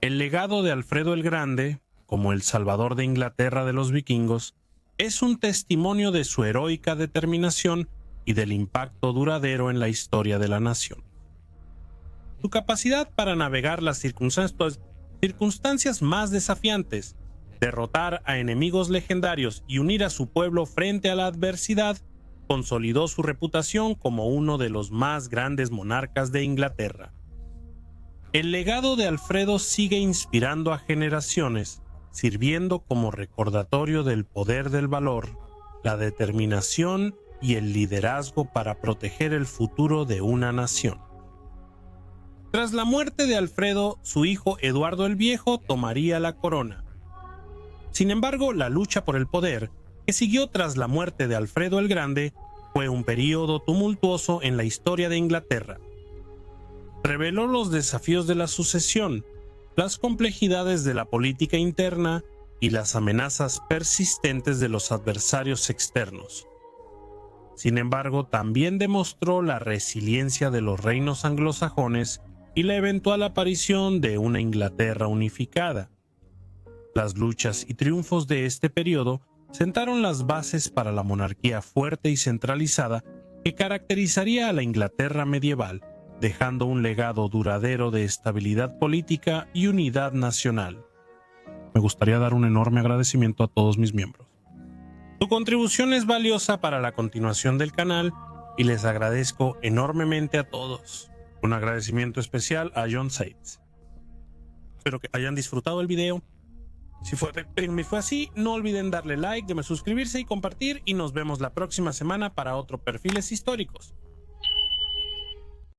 El legado de Alfredo el Grande, como el salvador de Inglaterra de los vikingos, es un testimonio de su heroica determinación y del impacto duradero en la historia de la nación. Su capacidad para navegar las circunstancias más desafiantes, derrotar a enemigos legendarios y unir a su pueblo frente a la adversidad, consolidó su reputación como uno de los más grandes monarcas de Inglaterra. El legado de Alfredo sigue inspirando a generaciones, sirviendo como recordatorio del poder del valor, la determinación y el liderazgo para proteger el futuro de una nación. Tras la muerte de Alfredo, su hijo Eduardo el Viejo tomaría la corona. Sin embargo, la lucha por el poder, que siguió tras la muerte de Alfredo el Grande, fue un período tumultuoso en la historia de Inglaterra. Reveló los desafíos de la sucesión, las complejidades de la política interna y las amenazas persistentes de los adversarios externos. Sin embargo, también demostró la resiliencia de los reinos anglosajones y la eventual aparición de una Inglaterra unificada. Las luchas y triunfos de este periodo sentaron las bases para la monarquía fuerte y centralizada que caracterizaría a la Inglaterra medieval, dejando un legado duradero de estabilidad política y unidad nacional. Me gustaría dar un enorme agradecimiento a todos mis miembros. Su contribución es valiosa para la continuación del canal y les agradezco enormemente a todos. Un agradecimiento especial a John Seitz. Espero que hayan disfrutado el video. Si fue así, no olviden darle like, suscribirse y compartir, y nos vemos la próxima semana para otros perfiles históricos.